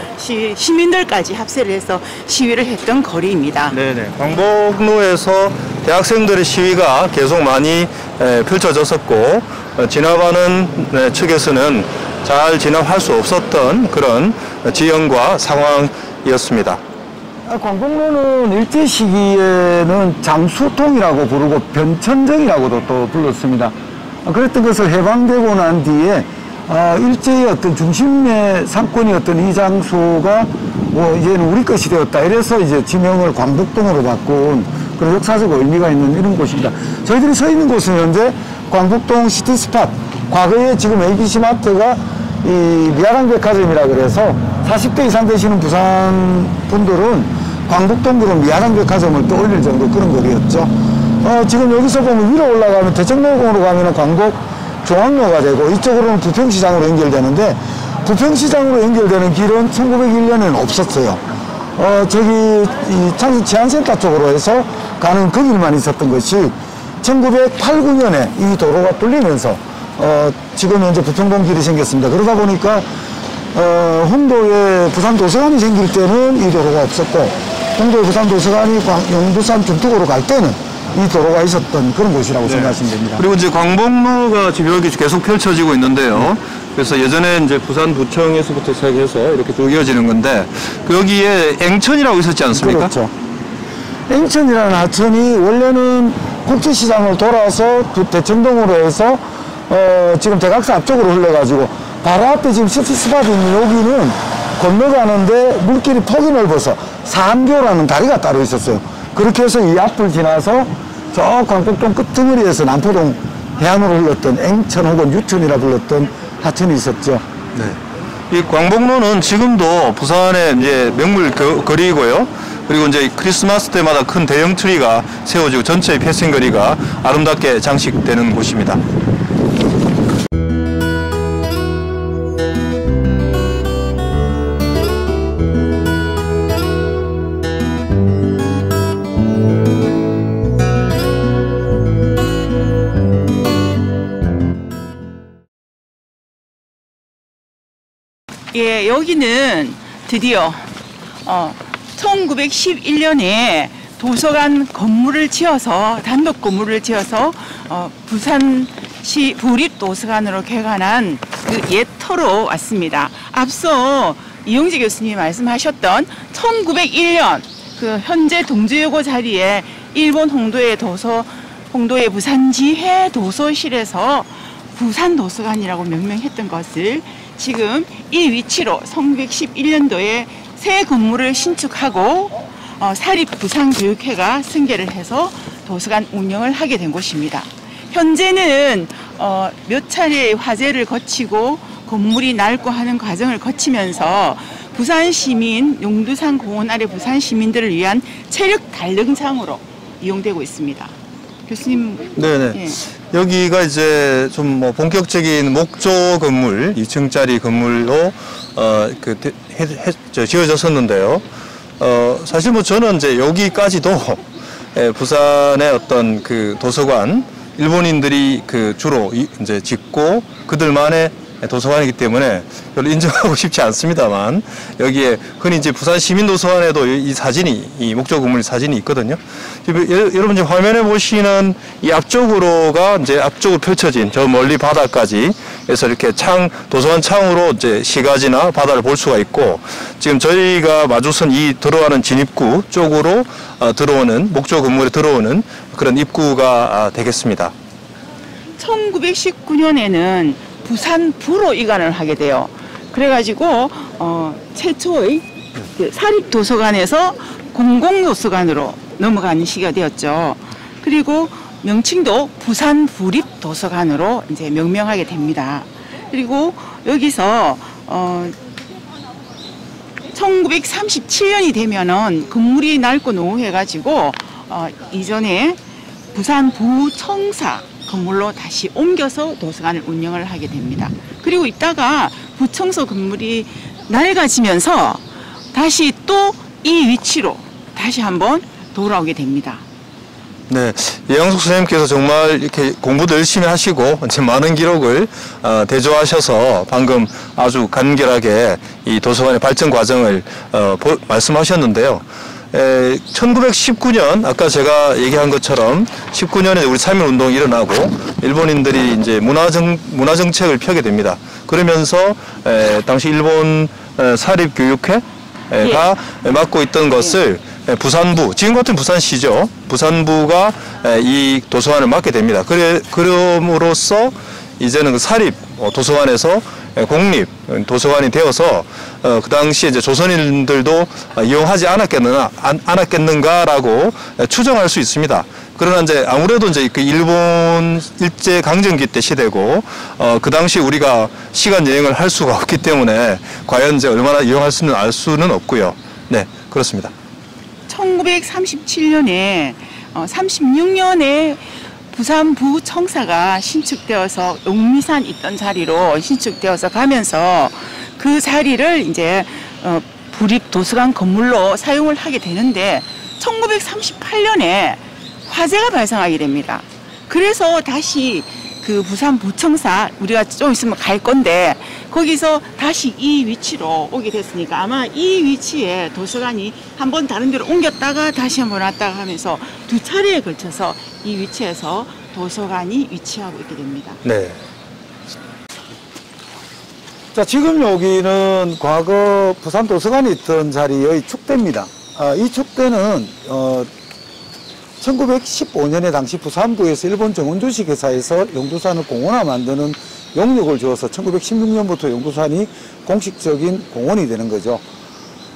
시민들까지 합세를 해서 시위를 했던 거리입니다. 네네. 광복로에서 대학생들의 시위가 계속 많이 펼쳐졌었고, 진압하는 측에서는 잘 진압할 수 없었던 그런 지형과 상황이었습니다. 광복로는 일제 시기에는 장수통이라고 부르고 변천정이라고도 또 불렀습니다. 그랬던 것을 해방되고 난 뒤에 일제의 어떤 중심의 상권이었던 이 장소가 뭐 이제는 우리 것이 되었다, 이래서 이제 지명을 광복동으로 바꾼 그런 역사적 의미가 있는 이런 곳입니다. 저희들이 서 있는 곳은 현재 광복동 시티스팟, 과거에 지금 ABC마트가 이 미아랑백화점이라 그래서 40대 이상 되시는 부산 분들은 광복동으로 미아랑백화점을 떠올릴 정도 그런 거리였죠. 지금 여기서 보면 위로 올라가면 대청로공으로 가면 광복중앙로가 되고, 이쪽으로는 부평시장으로 연결되는데, 부평시장으로 연결되는 길은 1901년에는 없었어요. 저기 이 창신 치안센터 쪽으로 해서 가는 그 길만 있었던 것이 1908, 9년에 이 도로가 뚫리면서 지금 현재 부평동 길이 생겼습니다. 그러다 보니까 홍도에 부산도서관이 생길 때는 이 도로가 없었고, 홍도에 부산도서관이 용두산 중특으로 갈 때는 이 도로가 있었던 그런 곳이라고 생각하시면 됩니다. 그리고 이제 광복로가 지금 여기 계속 펼쳐지고 있는데요. 그래서 예전에 이제 부산부청에서부터 시작해서 이렇게 쭉 이어지는 건데, 여기에 앵천이라고 있었지 않습니까? 그렇죠. 앵천이라는 하천이 원래는 국제시장을 돌아서 대청동으로 해서 지금 대각사 앞쪽으로 흘러가지고, 바로 앞에 지금 시티스팟이 있는 여기는 건너가는데 물길이 폭이 넓어서 사암교라는 다리가 따로 있었어요. 그렇게 해서 이 앞을 지나서 저 광복동 끝머리에서 남포동 해안으로 흘렀던 앵천 혹은 유천이라 불렀던 하천이 있었죠. 네. 이 광복로는 지금도 부산의 이제 명물 거리이고요. 그리고 이제 크리스마스 때마다 큰 대형 트리가 세워지고 전체 패싱거리가 아름답게 장식되는 곳입니다. 예, 여기는 드디어 1911년에 도서관 건물을 지어서 단독 건물을 지어서 부산시 부립도서관으로 개관한 그 옛 터로 왔습니다. 앞서 이용재 교수님이 말씀하셨던 1901년 그 현재 동주여고 자리에 일본 홍도의 부산지회 도서실에서 부산도서관이라고 명명했던 것을 지금 이 위치로 1911년도에 새 건물을 신축하고 사립부산교육회가 승계를 해서 도서관 운영을 하게 된 곳입니다. 현재는 몇 차례의 화재를 거치고 건물이 낡고 하는 과정을 거치면서 부산시민, 용두산 공원 아래 부산시민들을 위한 체력 단련장으로 이용되고 있습니다. 교수님. 네네. 예. 여기가 이제 좀 뭐 본격적인 목조 건물, 2층짜리 건물로 지어졌었는데요. 사실 뭐 저는 이제 여기까지도 부산의 어떤 그 도서관, 일본인들이 주로 이제 짓고 그들만의 도서관이기 때문에 별로 인정하고 싶지 않습니다만, 여기에 흔히 이제 부산 시민도서관에도 이 사진이, 이 목조 건물 사진이 있거든요. 여러분 이제 화면에 보시는 이 앞쪽으로가 이제 앞쪽으로 펼쳐진 저 멀리 바다까지 해서 이렇게 도서관 창으로 이제 시가지나 바다를 볼 수가 있고, 지금 저희가 마주선 이 들어가는 진입구 쪽으로 들어오는, 목조 건물에 들어오는 그런 입구가 되겠습니다. 1919년에는 부산부로 이관을 하게 돼요. 그래가지고 최초의 사립도서관에서 공공도서관으로 넘어가는 시기가 되었죠. 그리고 명칭도 부산부립도서관으로 이제 명명하게 됩니다. 그리고 여기서 1937년이 되면은 건물이 낡고 노후해가지고 이전에 부산부청사 건물로 다시 옮겨서 도서관을 운영을 하게 됩니다. 그리고 이따가 부청서 건물이 낡아지면서 다시 또 이 위치로 다시 한번 돌아오게 됩니다. 네, 예영숙 선생님께서 정말 이렇게 공부도 열심히 하시고 이제 많은 기록을 대조하셔서 방금 아주 간결하게 이 도서관의 발전 과정을 말씀하셨는데요. 1919년 아까 제가 얘기한 것처럼 19년에 우리 3.1운동이 일어나고 일본인들이 이제 문화정책을 펴게 됩니다. 그러면서 당시 일본 사립교육회가 맡고 있던 것을 부산부, 지금 같은 부산시죠. 부산부가 이 도서관을 맡게 됩니다. 그럼으로써 이제는 그 사립 도서관에서 공립 도서관이 되어서 그 당시에 이제 조선인들도 이용하지 않았겠는가라고 추정할 수 있습니다. 그러나 이제 아무래도 이제 그 일본 일제 강점기 때 시대고 그 당시 우리가 시간 여행을 할 수가 없기 때문에 과연 이제 얼마나 이용할 수는 알 수는 없고요. 네, 그렇습니다. 1937년에 36년에 부산부청사가 신축되어서 용미산 있던 자리로 신축되어서 가면서 그 자리를 이제 부립도서관 건물로 사용을 하게 되는데 1938년에 화재가 발생하게 됩니다. 그래서 다시 그 부산부청사 우리가 좀 있으면 갈 건데 거기서 다시 이 위치로 오게 됐으니까 아마 이 위치에 도서관이 한번 다른 데로 옮겼다가 다시 한번 왔다가 하면서 두 차례에 걸쳐서 이 위치에서 도서관이 위치하고 있게 됩니다. 네. 자, 지금 여기는 과거 부산도서관이 있던 자리의 축대입니다. 이 축대는 1915년에 당시 부산부에서 일본 정원주식회사에서 용두산을 공원화 만드는 용역을 주어서 1916년부터 용두산이 공식적인 공원이 되는 거죠.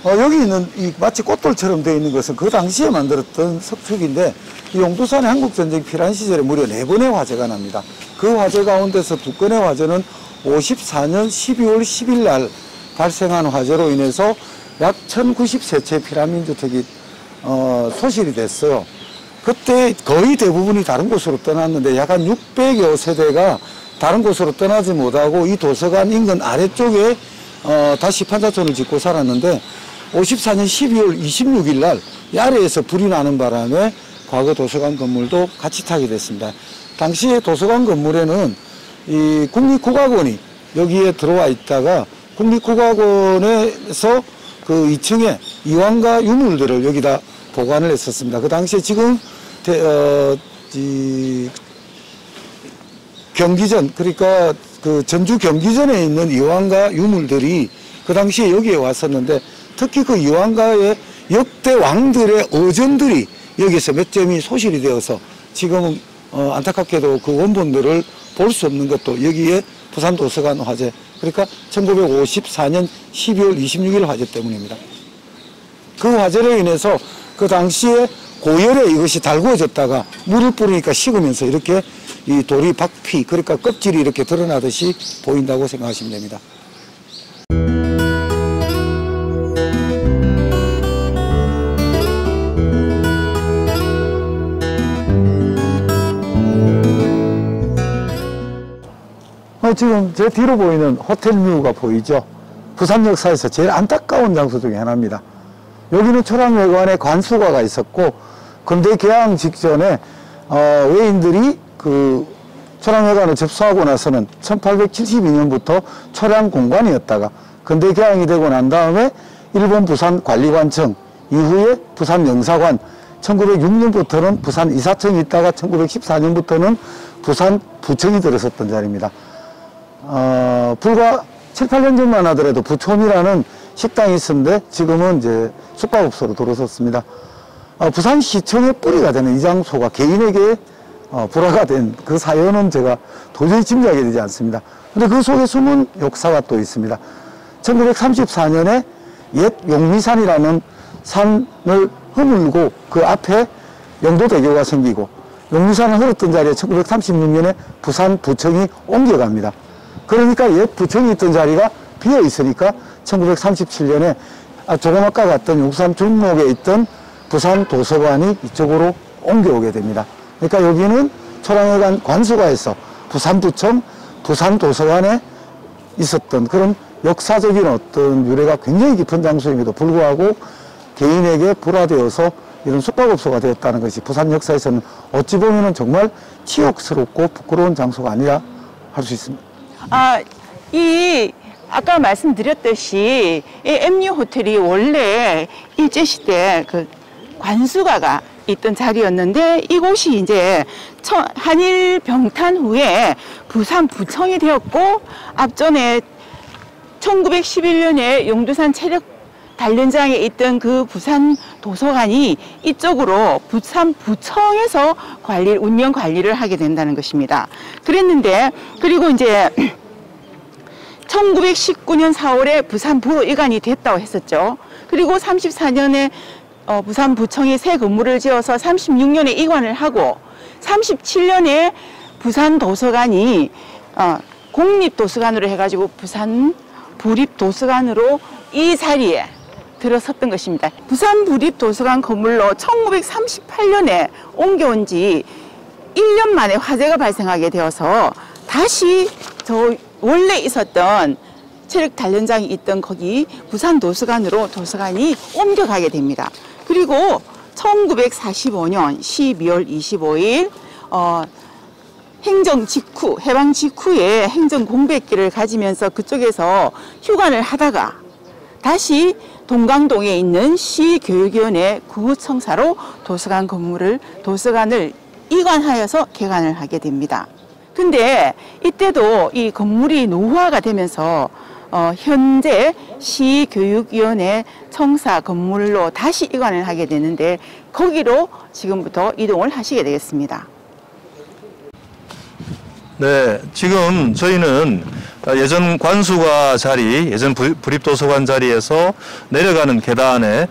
여기 있는 이 마치 꽃돌처럼 되어 있는 것은 그 당시에 만들었던 석축인데, 이 용두산의 한국전쟁 피란 시절에 무려 4번의 화재가 납니다. 그 화재 가운데서 2건의 화재는 54년 12월 10일 날 발생한 화재로 인해서 약 1090세채 피라민주택이 소실이 됐어요. 그때 거의 대부분이 다른 곳으로 떠났는데 약 한 600여 세대가 다른 곳으로 떠나지 못하고 이 도서관 인근 아래쪽에 다시 판자촌을 짓고 살았는데 54년 12월 26일 날 이 아래에서 불이 나는 바람에 과거 도서관 건물도 같이 타게 됐습니다. 당시에 도서관 건물에는 이 국립국악원이 여기에 들어와 있다가 국립국악원에서 그 2층에 이황과 유물들을 여기다 보관을 했었습니다. 그 당시에 지금 경기전, 그러니까 그 전주 경기전에 있는 이황과 유물들이 그 당시에 여기에 왔었는데 특히 그 이황가의 역대 왕들의 어전들이 여기서 몇 점이 소실이 되어서 지금은 안타깝게도 그 원본들을 볼 수 없는 것도 여기에 부산도서관 화재, 그러니까 1954년 12월 26일 화재 때문입니다. 그 화재로 인해서 그 당시에 고열에 이것이 달구어졌다가 물을 뿌리니까 식으면서 이렇게 이 돌이 박피, 그러니까 껍질이 이렇게 드러나듯이 보인다고 생각하시면 됩니다. 지금 제 뒤로 보이는 호텔뮤가 보이죠? 부산 역사에서 제일 안타까운 장소 중에 하나입니다. 여기는 초량회관에 관수가가 있었고 근대 개항 직전에 외인들이 그 초량회관을 접수하고 나서는 1872년부터 초량공관이었다가 근대 개항이 되고 난 다음에 일본 부산관리관청, 이후에 부산영사관, 1906년부터는 부산 이사청이 있다가 1914년부터는 부산 부청이 들어섰던 자리입니다. 불과 7, 8년 전만 하더라도 부촌이라는 식당이 있었는데 지금은 이제 숙박업소로 들어섰습니다. 부산시청의 뿌리가 되는 이 장소가 개인에게 불화가 된 그 사연은 제가 도저히 짐작이 되지 않습니다. 근데 그 속에 숨은 역사가 또 있습니다. 1934년에 옛 용미산이라는 산을 허물고 그 앞에 영도대교가 생기고 용미산을 흘렀던 자리에 1936년에 부산부청이 옮겨갑니다. 그러니까 옛 부청이 있던 자리가 비어 있으니까 1937년에 조금 아까 갔던 용산 중목에 있던 부산 도서관이 이쪽으로 옮겨오게 됩니다. 그러니까 여기는 초량회관 관수가에서 부산부청, 부산도서관에 있었던 그런 역사적인 어떤 유래가 굉장히 깊은 장소임에도 불구하고 개인에게 불화되어서 이런 숙박업소가 되었다는 것이 부산 역사에서는 어찌 보면 정말 치욕스럽고 부끄러운 장소가 아니라 할 수 있습니다. 아까 말씀드렸듯이 이 MU 호텔이 원래 일제시대 그 관수가가 있던 자리였는데 이곳이 이제 한일 병탄 후에 부산 부청이 되었고 앞전에 1911년에 용두산 체력 단련장에 있던 그 부산 도서관이 이쪽으로 부산 부청에서 운영 관리를 하게 된다는 것입니다. 그랬는데 그리고 이제 1919년 4월에 부산부로 이관이 됐다고 했었죠. 그리고 34년에 부산부청이 새 건물을 지어서 36년에 이관을 하고 37년에 부산도서관이 공립도서관으로 해가지고 부산부립도서관으로 이 자리에 들어섰던 것입니다. 부산부립도서관 건물로 1938년에 옮겨온 지 1년 만에 화재가 발생하게 되어서 다시 저 원래 있었던 체력 단련장이 있던 거기 부산도서관으로 도서관이 옮겨가게 됩니다. 그리고 1945년 12월 25일 해방 직후에 행정 공백기를 가지면서 그쪽에서 휴관을 하다가 다시 동강동에 있는 시교육위원회 구청사로 도서관을 이관하여서 개관을 하게 됩니다. 근데 이때도 이 건물이 노후화가 되면서 현재 시교육위원회 청사 건물로 다시 이관을 하게 되는데 거기로 지금부터 이동을 하시게 되겠습니다. 네, 지금 저희는 예전 관수가 자리, 예전 부립도서관 자리에서 내려가는 계단을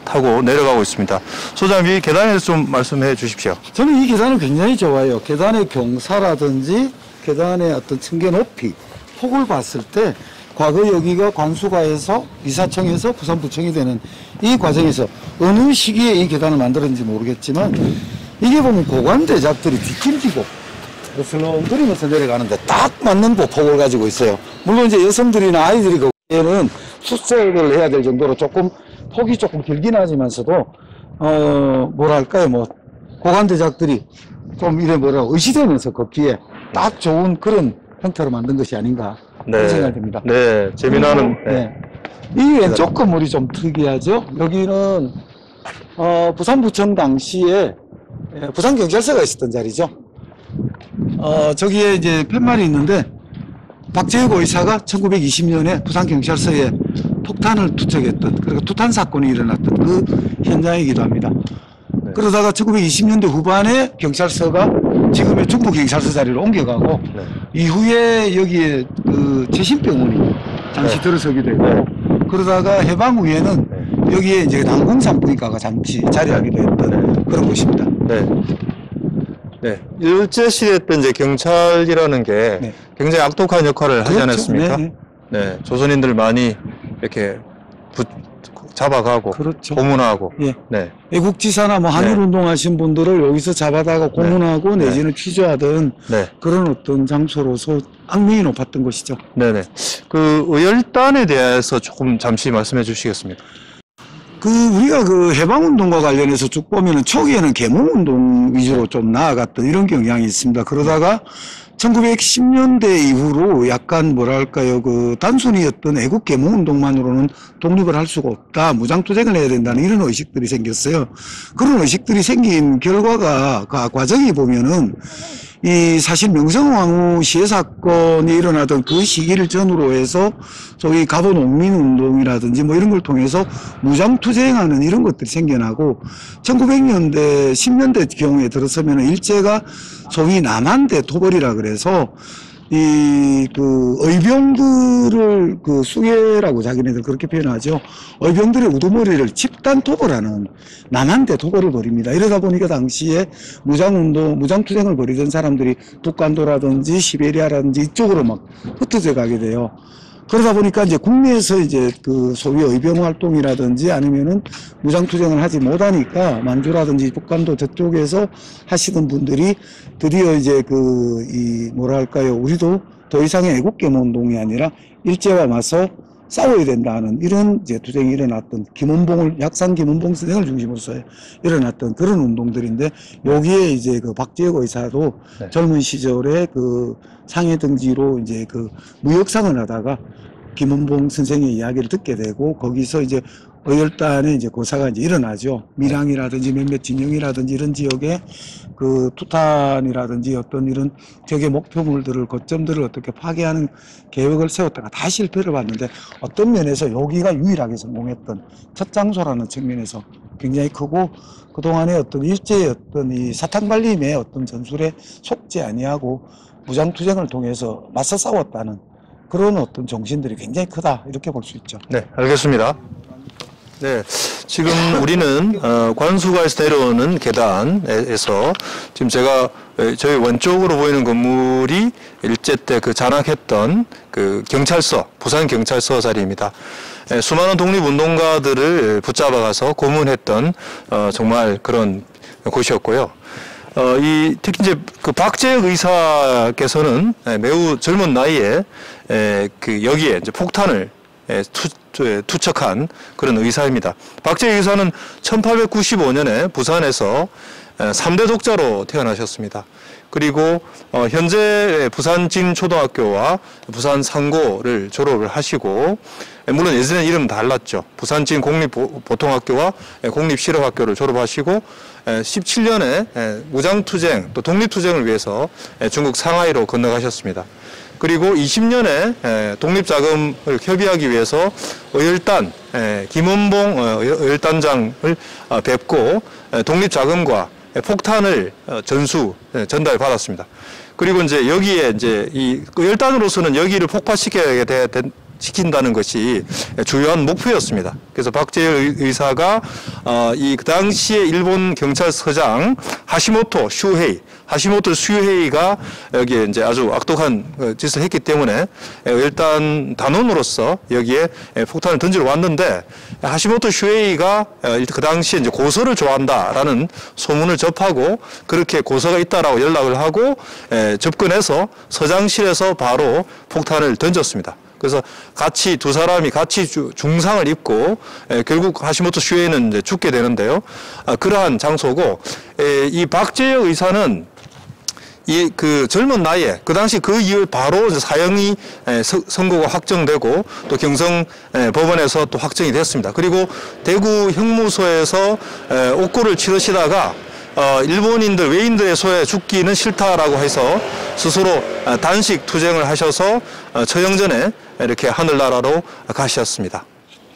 타고 내려가고 있습니다. 소장님, 이 계단에 대해서 좀 말씀해 주십시오. 저는 이 계단은 굉장히 좋아요. 계단의 경사라든지 계단의 어떤 층계 높이, 폭을 봤을 때 과거 여기가 관수가에서 이사청에서 부산부청이 되는 이 과정에서 어느 시기에 이 계단을 만들었는지 모르겠지만 이게 보면 고관대작들이 뒷짐지고 슬렁거리면서 내려가는데 딱 맞는 보폭을 가지고 있어요. 물론 이제 여성들이나 아이들이 거기에는 수색을 해야 될 정도로 조금 폭이 조금 길긴 하지만서도 뭐랄까요, 뭐 고관대작들이 좀 이래 의시되면서 걷기에 딱 좋은 그런 형태로 만든 것이 아닌가 그런 생각이 듭니다. 네, 재미나는. 네. 이 왼쪽 건물이 좀 특이하죠. 여기는 부산부청 당시에 부산경찰서가 있었던 자리죠. 저기에 이제 팻말이 있는데 박재혁 의사가 1920년에 부산경찰서에 폭탄을 투척했던, 그러니까 투탄 사건이 일어났던 그 현장이기도 합니다. 네. 그러다가 1920년대 후반에 경찰서가 지금의 중부경찰서 자리로 옮겨가고 네. 이후에 여기에 그 최신병원이 잠시 네. 들어서기도 했고 네. 그러다가 해방 후에는 네. 여기에 이제 난공산부인과가 잠시 자리하기도 했던 네. 그런 곳입니다. 네. 네. 일제시대 때 이제 경찰이라는 게 네. 굉장히 악독한 역할을 그렇죠. 하지 않았습니까? 네. 네. 조선인들 많이 이렇게 잡아가고 그렇죠. 고문하고 예. 네. 애국지사나 뭐 한일운동 하신 분들을 여기서 잡아다가 고문하고 네. 내지는 취조하던 네. 그런 어떤 장소로서 악명이 높았던 것이죠. 네네. 그 의열단에 대해서 조금 잠시 말씀해 주시겠습니까? 우리가 그 해방운동과 관련해서 쭉 보면은 초기에는 계몽운동 위주로 좀 나아갔던 이런 경향이 있습니다. 그러다가 1910년대 이후로 약간 뭐랄까요, 단순히 어떤 애국 계몽운동만으로는 독립을 할 수가 없다. 무장투쟁을 해야 된다는 이런 의식들이 생겼어요. 그런 의식들이 생긴 결과가, 그 과정이 보면은 사실 명성황후 시해 사건이 일어나던 그 시기를 전후로 해서 소위 갑오농민운동이라든지 뭐 이런 걸 통해서 무장투쟁하는 이런 것들이 생겨나고 1900년대, 10년대 경우에 들어서면 일제가 소위 남한대 토벌이라 그래서 의병들을 수계라고 자기네들 그렇게 표현하죠. 의병들의 우두머리를 집단 토벌하는 남한대 토벌을 벌입니다. 이러다 보니까 당시에 무장투쟁을 벌이던 사람들이 북간도라든지 시베리아라든지 이쪽으로 막 흩어져 가게 돼요. 그러다 보니까 이제 국내에서 이제 소위 의병 활동이라든지 아니면은 무장투쟁을 하지 못하니까 만주라든지 북간도 저쪽에서 하시던 분들이 드디어 이제 뭐랄까요, 우리도 더 이상의 애국계몽운동이 아니라 일제와 맞서 싸워야 된다는 이런 이제 투쟁이 일어났던 약산 김원봉 선생을 중심으로서 일어났던 그런 운동들인데 여기에 이제 박재혁 의사도 네. 젊은 시절에 상해 등지로 이제 무역상을 하다가 김원봉 선생의 이야기를 듣게 되고 거기서 이제 의열단의 이제 고사가 이제 일어나죠. 밀양이라든지 몇몇 진영이라든지 이런 지역에 투탄이라든지 어떤 이런 적의 목표물들을 거점들을 어떻게 파괴하는 계획을 세웠다가 다 실패를 봤는데 어떤 면에서 여기가 유일하게 성공했던 첫 장소라는 측면에서 굉장히 크고 그동안의 어떤 일제의 어떤 이 사탕발림의 어떤 전술에 속지 아니하고 무장투쟁을 통해서 맞서 싸웠다는 그런 어떤 정신들이 굉장히 크다 이렇게 볼 수 있죠. 네, 알겠습니다. 네, 지금 우리는 관수가에서 내려오는 계단에서 지금 제가 저희 왼쪽으로 보이는 건물이 일제 때 잔악했던 경찰서, 부산경찰서 자리입니다. 수많은 독립운동가들을 붙잡아가서 고문했던 정말 그런 곳이었고요. 특히 이제 박재혁 의사께서는 매우 젊은 나이에 여기에 이제 폭탄을 투척한 그런 의사입니다. 박재혁 의사는 1895년에 부산에서 3대 독자로 태어나셨습니다. 그리고 현재 부산진초등학교와 부산상고를 졸업을 하시고 물론 예전에 이름은 달랐죠. 부산진 공립보통학교와 공립실업학교를 졸업하시고 17년에 무장투쟁 또 독립투쟁을 위해서 중국 상하이로 건너가셨습니다. 그리고 20년에 독립자금을 협의하기 위해서 의열단 김원봉 의열단장을 뵙고 독립자금과 폭탄을 전달받았습니다. 그리고 이제 여기에 이제 이 의열단으로서는 여기를 폭파시켜야 지킨다는 것이 주요한 목표였습니다. 그래서 박재열 의사가 그 당시에 일본 경찰서장 하시모토 슈헤이가 여기에 이제 아주 악독한 짓을 했기 때문에 일단 단원으로서 여기에 폭탄을 던지러 왔는데, 하시모토 슈헤이가 그 당시에 이제 고서를 좋아한다라는 소문을 접하고 그렇게 고서가 있다라고 연락을 하고 접근해서 서장실에서 바로 폭탄을 던졌습니다. 그래서 두 사람이 같이 중상을 입고 결국 하시모토 슈헤이는 이제 죽게 되는데요. 그러한 장소고, 이 박재혁 의사는 그 젊은 나이에 그 당시 그 이후에 바로 사형이 선고가 확정되고 또 경성 법원에서 또 확정이 됐습니다. 그리고 대구 형무소에서 옥고를 치르시다가 일본인들 외인들의 소에 죽기는 싫다라고 해서 스스로 단식 투쟁을 하셔서 처형전에 이렇게 하늘나라로 가셨습니다.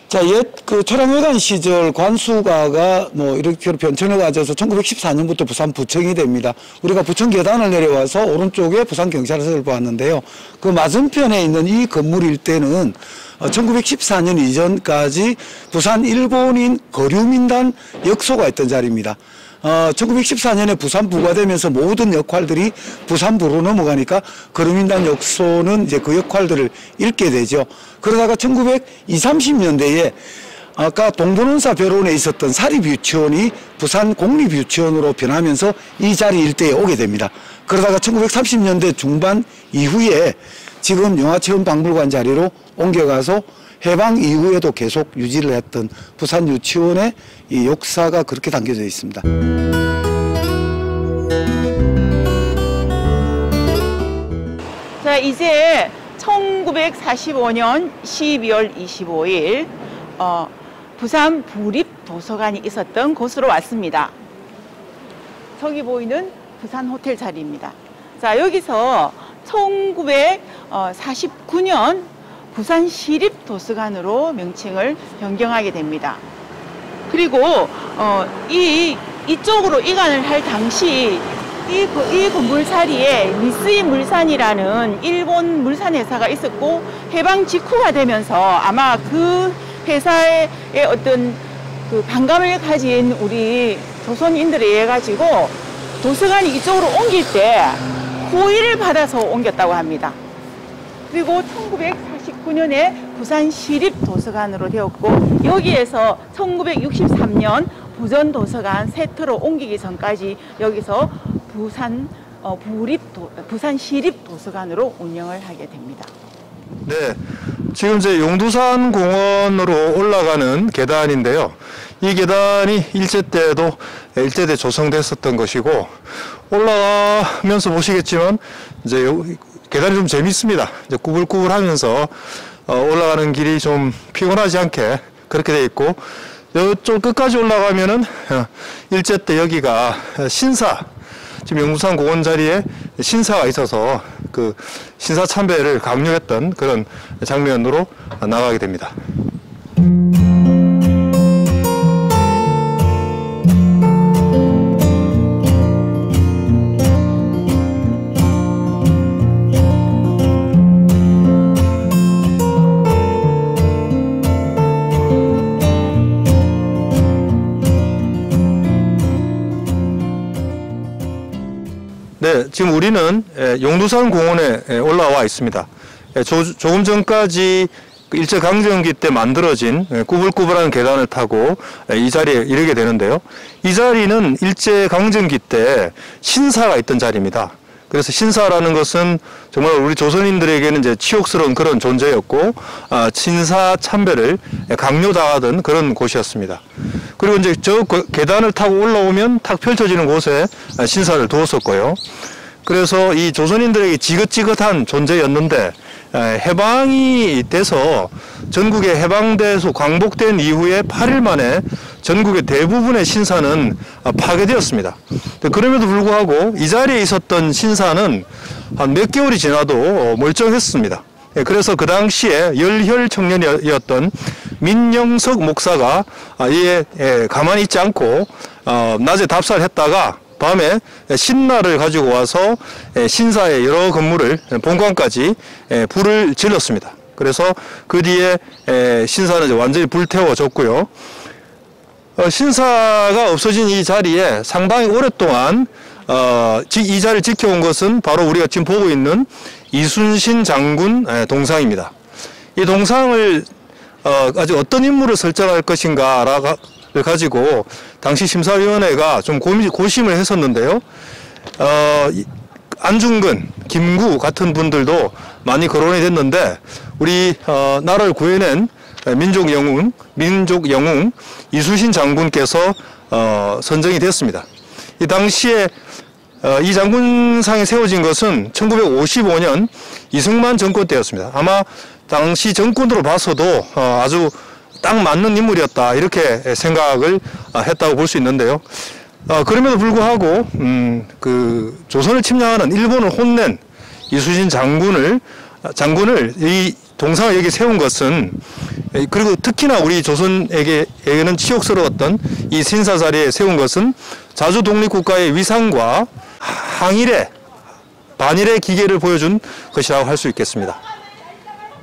자, 옛 그 초량회관 시절 관수가가 뭐 이렇게 변천에 가져서 1914년부터 부산 부청이 됩니다. 우리가 부청 계단을 내려와서 오른쪽에 부산 경찰서를 보았는데요. 그 맞은편에 있는 이 건물 일대는 1914년 이전까지 부산 일본인 거류민단 역소가 있던 자리입니다. 1914년에 부산 부과되면서 모든 역할들이 부산부로 넘어가니까 거류민단 역소는 이제 그 역할들을 잃게 되죠. 그러다가 1920, 30년대에 아까 동부논사 벼론에 있었던 사립유치원이 부산 공립유치원으로 변하면서 이 자리 일대에 오게 됩니다. 그러다가 1930년대 중반 이후에 지금 영화체험박물관 자리로 옮겨가서 해방 이후에도 계속 유지를 했던 부산 유치원의 이 역사가 그렇게 담겨져 있습니다. 자, 이제 1945년 12월 25일 부산 부립도서관이 있었던 곳으로 왔습니다. 저기 보이는 부산 호텔 자리입니다. 자, 여기서 1949년 부산 시립도서관으로 명칭을 변경하게 됩니다. 그리고 이쪽으로 이관을 할 당시 이 건물 자리에 미쓰이 물산이라는 일본 물산 회사가 있었고, 해방 직후가 되면서 아마 그 회사의 어떤 그 반감을 가진 우리 조선인들에 의해 가지고 도서관이 이쪽으로 옮길 때 호의를 받아서 옮겼다고 합니다. 그리고 1949년에 부산 시립도서관으로 되었고, 여기에서 1963년 부전도서관 세트로 옮기기 전까지 여기서 부산 시립도서관으로 운영을 하게 됩니다. 네, 지금 이제 용두산 공원으로 올라가는 계단인데요. 이 계단이 일제 때 조성됐었던 것이고, 올라가면서 보시겠지만 이제 계단이 좀 재밌습니다. 이제 꾸불꾸불하면서 올라가는 길이 좀 피곤하지 않게 그렇게 돼 있고, 이쪽 끝까지 올라가면은 일제 때 여기가 지금 용두산 공원 자리에 신사가 있어서 그 신사 참배를 강요했던 그런 장면으로 나가게 됩니다. 네, 지금 우리는 용두산 공원에 올라와 있습니다. 조금 전까지 일제강점기 때 만들어진 꾸불꾸불한 계단을 타고 이 자리에 이르게 되는데요. 이 자리는 일제강점기 때 신사가 있던 자리입니다. 그래서 신사라는 것은 정말 우리 조선인들에게는 이제 치욕스러운 그런 존재였고, 신사 참배를 강요당하던 그런 곳이었습니다. 그리고 이제 저 계단을 타고 올라오면 탁 펼쳐지는 곳에 신사를 두었었고요. 그래서 이 조선인들에게 지긋지긋한 존재였는데, 해방이 돼서 전국에 해방돼서 광복된 이후에 8일 만에 전국의 대부분의 신사는 파괴되었습니다. 그럼에도 불구하고 이 자리에 있었던 신사는 한 몇 개월이 지나도 멀쩡했습니다. 그래서 그 당시에 열혈 청년이었던 민영석 목사가 이에 가만히 있지 않고 낮에 답사를 했다가 밤에 신라를 가지고 와서 신사의 여러 건물을 본관까지 불을 질렀습니다. 그래서 그 뒤에 신사는 이제 완전히 불태워졌고요. 신사가 없어진 이 자리에 상당히 오랫동안 이 자리를 지켜온 것은 바로 우리가 지금 보고 있는 이순신 장군 동상입니다. 이 동상을 아직 어떤 인물을 설정할 것인가를 가지고 당시 심사위원회가 좀 고심을 했었는데요. 안중근, 김구 같은 분들도 많이 거론이 됐는데 우리 나라를 구해낸 민족 영웅 이순신 장군께서 선정이 됐습니다. 이 당시에 이 장군상이 세워진 것은 1955년 이승만 정권 때였습니다. 아마 당시 정권으로 봐서도 아주 딱 맞는 인물이었다 이렇게 생각을 했다고 볼 수 있는데요. 그럼에도 불구하고 그 조선을 침략하는 일본을 혼낸 이순신 장군을 이 동상을 여기 세운 것은, 그리고 특히나 우리 조선에게는 치욕스러웠던 이 신사 자리에 세운 것은 자주 독립국가의 위상과 항일의 반일의 기계를 보여준 것이라고 할 수 있겠습니다.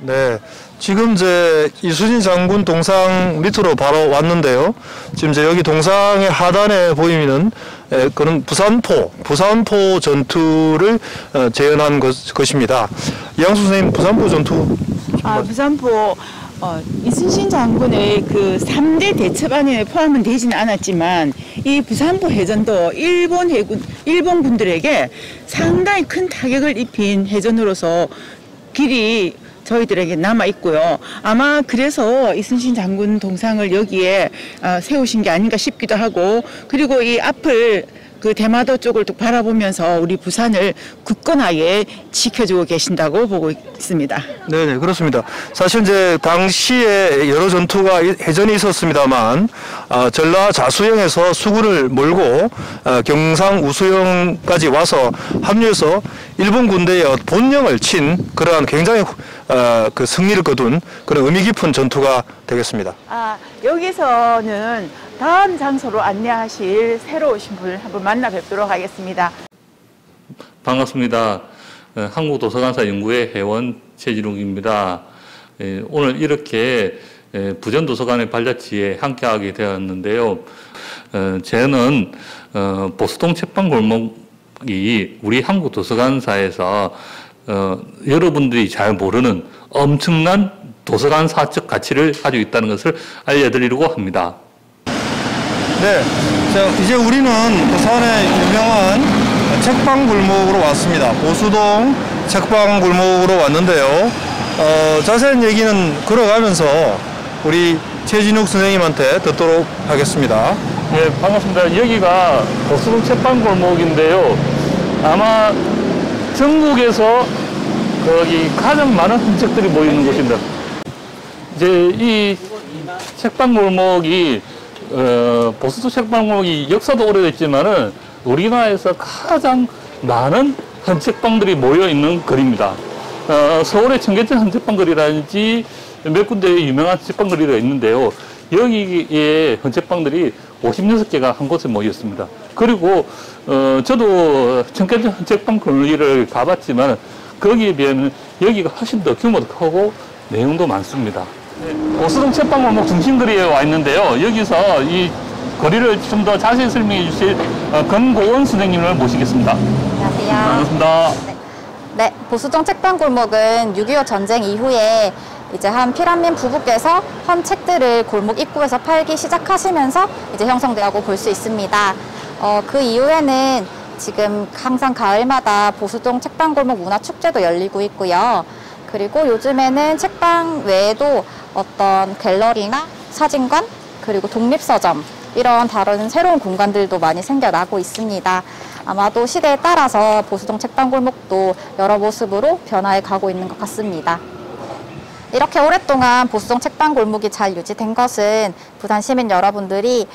네, 지금 이제 이순신 장군 동상 밑으로 바로 왔는데요. 지금 이제 여기 동상의 하단에 보이는 그런 부산포 전투를 재현한 것입니다. 이양수 선생님, 부산포 전투. 부산포 이순신 장군의 그 3대 대첩안에 포함은 되지는 않았지만 이 부산포 해전도 일본 군들에게 상당히 큰 타격을 입힌 해전으로서 길이 저희들에게 남아 있고요. 아마 그래서 이순신 장군 동상을 여기에 세우신 게 아닌가 싶기도 하고, 그리고 이 앞을 그 대마도 쪽을 또 바라보면서 우리 부산을 굳건하게 지켜주고 계신다고 보고 있습니다. 네네, 그렇습니다. 사실 이제 당시에 여러 전투가 해전이 있었습니다만 전라 자수영에서 수군을 몰고 경상 우수영까지 와서 합류해서 일본 군대의 본령을 친 그러한 굉장히 그 승리를 거둔 그런 의미 깊은 전투가 되겠습니다. 여기서는 다음 장소로 안내하실 새로 오신 분을 한번 만나 뵙도록 하겠습니다. 반갑습니다. 한국도서관사 연구회 회원 최진욱입니다. 오늘 이렇게 부전도서관의 발자취에 함께하게 되었는데요. 저는 보수동 책방골목이 우리 한국도서관사에서 여러분들이 잘 모르는 엄청난 도서관사적 가치를 가지고 있다는 것을 알려드리려고 합니다. 네, 자, 이제 우리는 부산의 유명한 책방골목으로 왔습니다. 보수동 책방골목으로 왔는데요. 자세한 얘기는 걸어가면서 우리 최진욱 선생님한테 듣도록 하겠습니다. 네, 반갑습니다. 여기가 보수동 책방골목인데요. 아마 전국에서 거기 가장 많은 흔적들이 모이는 곳입니다. 이제 이 책방골목이 보수도 책방골목이 역사도 오래됐지만은 우리나라에서 가장 많은 헌책방들이 모여 있는 거리입니다. 서울의 청계천 헌책방거리라든지 몇 군데의 유명한 헌책방거리가 있는데요. 여기에 헌책방들이 56개가 한 곳에 모여 있습니다. 그리고 저도 청계천 헌책방거리를 가봤지만 거기에 비하면 여기가 훨씬 더 규모도 크고 내용도 많습니다. 보수동 책방골목 중심거리에 와 있는데요. 여기서 이 거리를 좀 더 자세히 설명해 주실 권고원 선생님을 모시겠습니다. 안녕하세요. 반갑습니다. 네, 보수동 책방골목은 6.25 전쟁 이후에 이제 한 피란민 부부께서 헌 책들을 골목 입구에서 팔기 시작하시면서 이제 형성되었다고 볼 수 있습니다. 그 이후에는 지금 항상 가을마다 보수동 책방골목 문화축제도 열리고 있고요. 그리고 요즘에는 책방 외에도 어떤 갤러리나 사진관, 그리고 독립서점 이런 다른 새로운 공간들도 많이 생겨나고 있습니다. 아마도 시대에 따라서 보수동 책방골목도 여러 모습으로 변화해 가고 있는 것 같습니다. 이렇게 오랫동안 보수동 책방골목이 잘 유지된 것은 부산 시민 여러분들이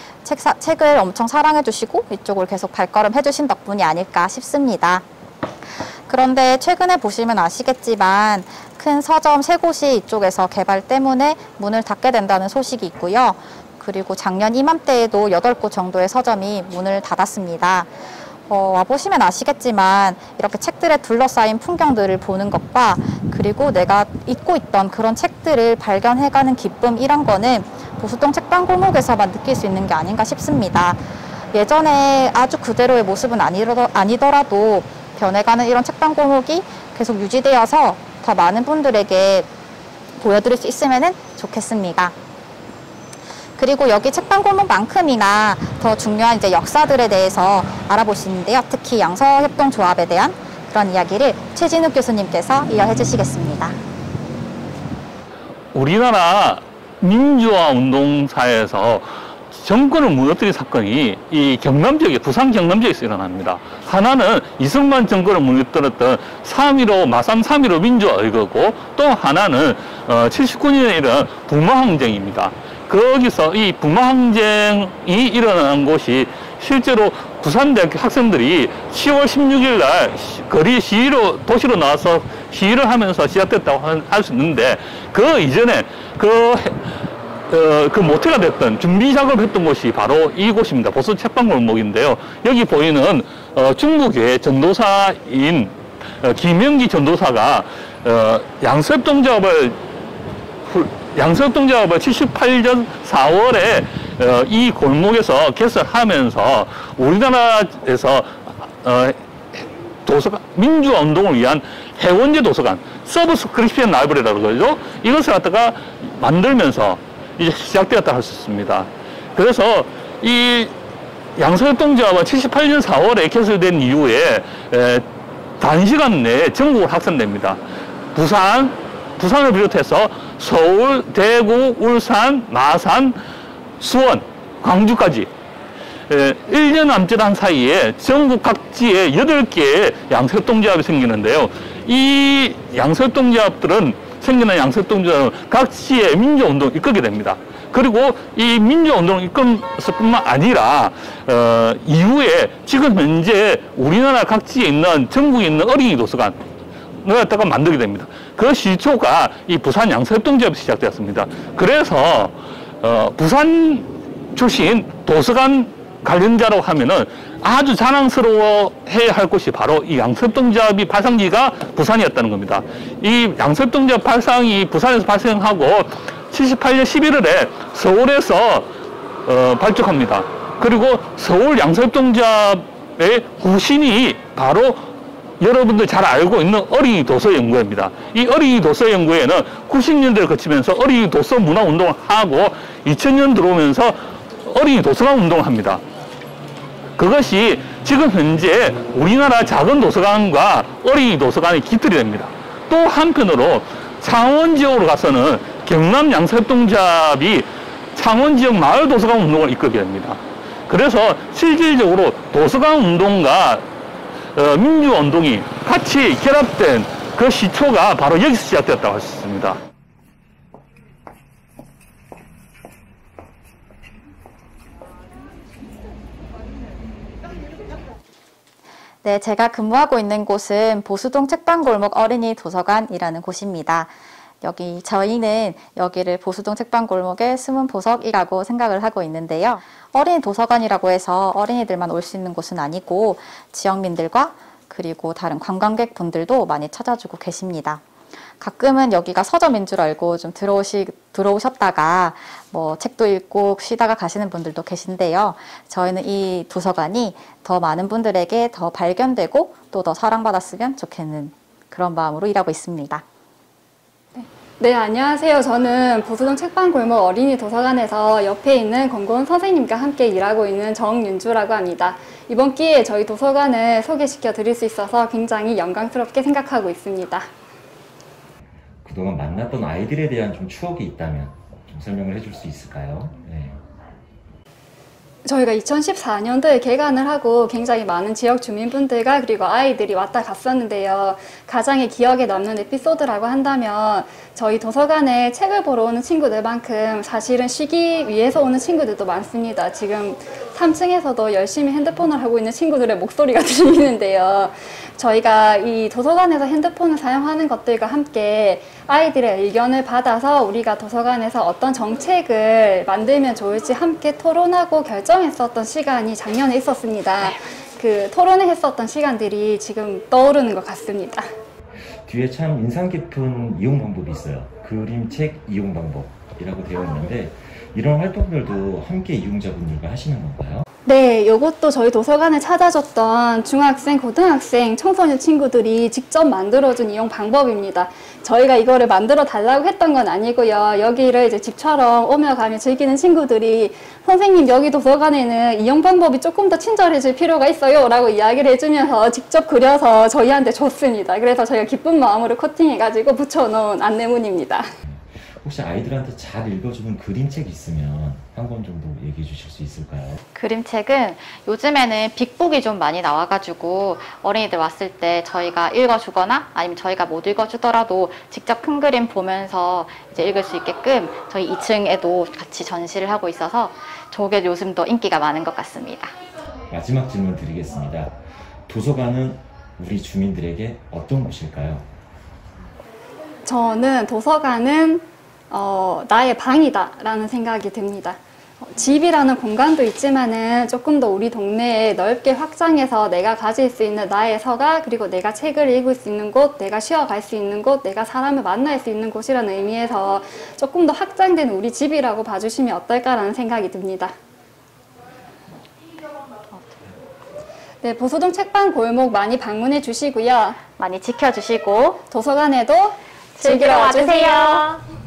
책을 엄청 사랑해 주시고 이쪽을 계속 발걸음해 주신 덕분이 아닐까 싶습니다. 그런데 최근에 보시면 아시겠지만 큰 서점 3곳이 이쪽에서 개발 때문에 문을 닫게 된다는 소식이 있고요. 그리고 작년 이맘때에도 8곳 정도의 서점이 문을 닫았습니다. 와보시면 아시겠지만 이렇게 책들에 둘러싸인 풍경들을 보는 것과 그리고 내가 읽고 있던 그런 책들을 발견해가는 기쁨, 이런 거는 보수동 책방골목에서만 느낄 수 있는 게 아닌가 싶습니다. 예전에 아주 그대로의 모습은 아니더라도 변해가는 이런 책방골목이 계속 유지되어서 더 많은 분들에게 보여드릴 수 있으면 좋겠습니다. 그리고 여기 책방골목만큼이나 더 중요한 이제 역사들에 대해서 알아볼 수 있는데요. 특히 양서협동조합에 대한 그런 이야기를 최진욱 교수님께서 이어해 주시겠습니다. 우리나라 민주화 운동사에서 정권을 무너뜨린 사건이 이 경남 지역에, 부산 경남 지역에서 일어납니다. 하나는 이승만 정권을 무너뜨렸던 3.15 마산 3.15 민주화 의거고, 또 하나는 79년에 일어난 부마항쟁입니다. 거기서 이 부마항쟁이 일어난 곳이 실제로 부산대학교 학생들이 10월 16일 날 거리 시위로, 도시로 나와서 시위를 하면서 시작됐다고 할 수 있는데, 그 이전에 그 모태가 됐던 준비 작업을 했던 곳이 바로 이곳입니다. 보수 책방골목인데요. 여기 보이는 중국의 전도사인 김영기 전도사가 양서협동조합을 78년 4월에 이 골목에서 개설하면서 우리나라에서 도서관, 민주화 운동을 위한 해원제 도서관, 서브스크립션 라이브러리라고 그러죠. 이것을 갖다가 만들면서 이제 시작되었다 할 수 있습니다. 그래서 이 양서협동조합은 78년 4월에 개설된 이후에 단시간 내에 전국을 확산됩니다. 부산을 비롯해서 서울, 대구, 울산, 마산, 수원, 광주까지 1년 남짓한 사이에 전국 각지에 8개의 양서협동조합이 생기는데요. 이 양서협동조합들은 생기는 양서협동조합은 각지의 민주운동을 이끌게 됩니다. 그리고 이 민주운동을 이끌었을 뿐만 아니라 이후에 지금 현재 우리나라 각지에 있는, 전국에 있는 어린이 도서관을 갖다가 만들게 됩니다. 그 시초가 이 부산 양서협동조합에서 시작되었습니다. 그래서 부산 출신 도서관 관련자라고 하면은 아주 자랑스러워해야 할 곳이 바로 이 양서협동조합이 발상지가 부산이었다는 겁니다. 이 양서협동조합 발상이 부산에서 발생하고 78년 11월에 서울에서 발족합니다. 그리고 서울 양서협동조합의 후신이 바로 여러분들 잘 알고 있는 어린이 도서 연구회입니다. 이 어린이 도서 연구회는 90년대를 거치면서 어린이 도서 문화 운동을 하고 2000년 들어오면서 어린이 도서관 운동을 합니다. 그것이 지금 현재 우리나라 작은 도서관과 어린이 도서관의 깃들이 됩니다. 또 한편으로 창원 지역으로 가서는 경남 양서협동조합이 창원 지역 마을 도서관 운동을 이끌게 됩니다. 그래서 실질적으로 도서관 운동과 민주화 운동이 같이 결합된 그 시초가 바로 여기서 시작되었다고 할 수 있습니다. 네, 제가 근무하고 있는 곳은 보수동 책방골목 어린이 도서관이라는 곳입니다. 저희는 여기를 보수동 책방골목의 숨은 보석이라고 생각을 하고 있는데요. 어린이 도서관이라고 해서 어린이들만 올 수 있는 곳은 아니고 지역민들과 그리고 다른 관광객분들도 많이 찾아주고 계십니다. 가끔은 여기가 서점인 줄 알고 좀 들어오셨다가 뭐 책도 읽고 쉬다가 가시는 분들도 계신데요. 저희는 이 도서관이 더 많은 분들에게 더 발견되고 또 더 사랑받았으면 좋겠는 그런 마음으로 일하고 있습니다. 네, 안녕하세요. 저는 보수동 책방골목 어린이 도서관에서 옆에 있는 권고은 선생님과 함께 일하고 있는 정윤주라고 합니다. 이번 기회에 저희 도서관을 소개시켜 드릴 수 있어서 굉장히 영광스럽게 생각하고 있습니다. 그동안 만났던 아이들에 대한 좀 추억이 있다면 좀 설명을 해줄 수 있을까요? 네. 저희가 2014년도에 개관을 하고 굉장히 많은 지역 주민분들과 그리고 아이들이 왔다 갔었는데요. 가장 기억에 남는 에피소드라고 한다면 저희 도서관에 책을 보러 오는 친구들만큼 사실은 쉬기 위해서 오는 친구들도 많습니다. 지금 3층에서도 열심히 핸드폰을 하고 있는 친구들의 목소리가 들리는데요. 저희가 이 도서관에서 핸드폰을 사용하는 것들과 함께 아이들의 의견을 받아서 우리가 도서관에서 어떤 정책을 만들면 좋을지 함께 토론하고 결정했었던 시간이 작년에 있었습니다. 그 토론을 했었던 시간들이 지금 떠오르는 것 같습니다. 뒤에 참 인상 깊은 이용 방법이 있어요. 그림책 이용 방법이라고 되어 있는데 이런 활동들도 함께 이용자분들과 하시는 건가요? 네, 이것도 저희 도서관을 찾아줬던 중학생, 고등학생, 청소년 친구들이 직접 만들어준 이용 방법입니다. 저희가 이거를 만들어 달라고 했던 건 아니고요. 여기를 이제 집처럼 오며 가며 즐기는 친구들이 선생님 여기 도서관에는 이용 방법이 조금 더 친절해질 필요가 있어요 라고 이야기를 해주면서 직접 그려서 저희한테 줬습니다. 그래서 저희가 기쁜 마음으로 코팅해가지고 붙여놓은 안내문입니다. 혹시 아이들한테 잘 읽어주는 그림책 있으면 한 권 정도 얘기해 주실 수 있을까요? 그림책은 요즘에는 빅북이 좀 많이 나와가지고 어린이들 왔을 때 저희가 읽어주거나 아니면 저희가 못 읽어주더라도 직접 큰 그림 보면서 이제 읽을 수 있게끔 저희 2층에도 같이 전시를 하고 있어서 저게 요즘 더 인기가 많은 것 같습니다. 마지막 질문 드리겠습니다. 도서관은 우리 주민들에게 어떤 곳일까요? 저는 도서관은 나의 방이다 라는 생각이 듭니다. 집이라는 공간도 있지만은 조금 더 우리 동네에 넓게 확장해서 내가 가질 수 있는 나의 서가, 그리고 내가 책을 읽을 수 있는 곳, 내가 쉬어갈 수 있는 곳, 내가 사람을 만날 수 있는 곳이라는 의미에서 조금 더 확장된 우리 집이라고 봐주시면 어떨까라는 생각이 듭니다. 네, 보수동 책방 골목 많이 방문해 주시고요. 많이 지켜주시고 도서관에도 즐기러 와주세요.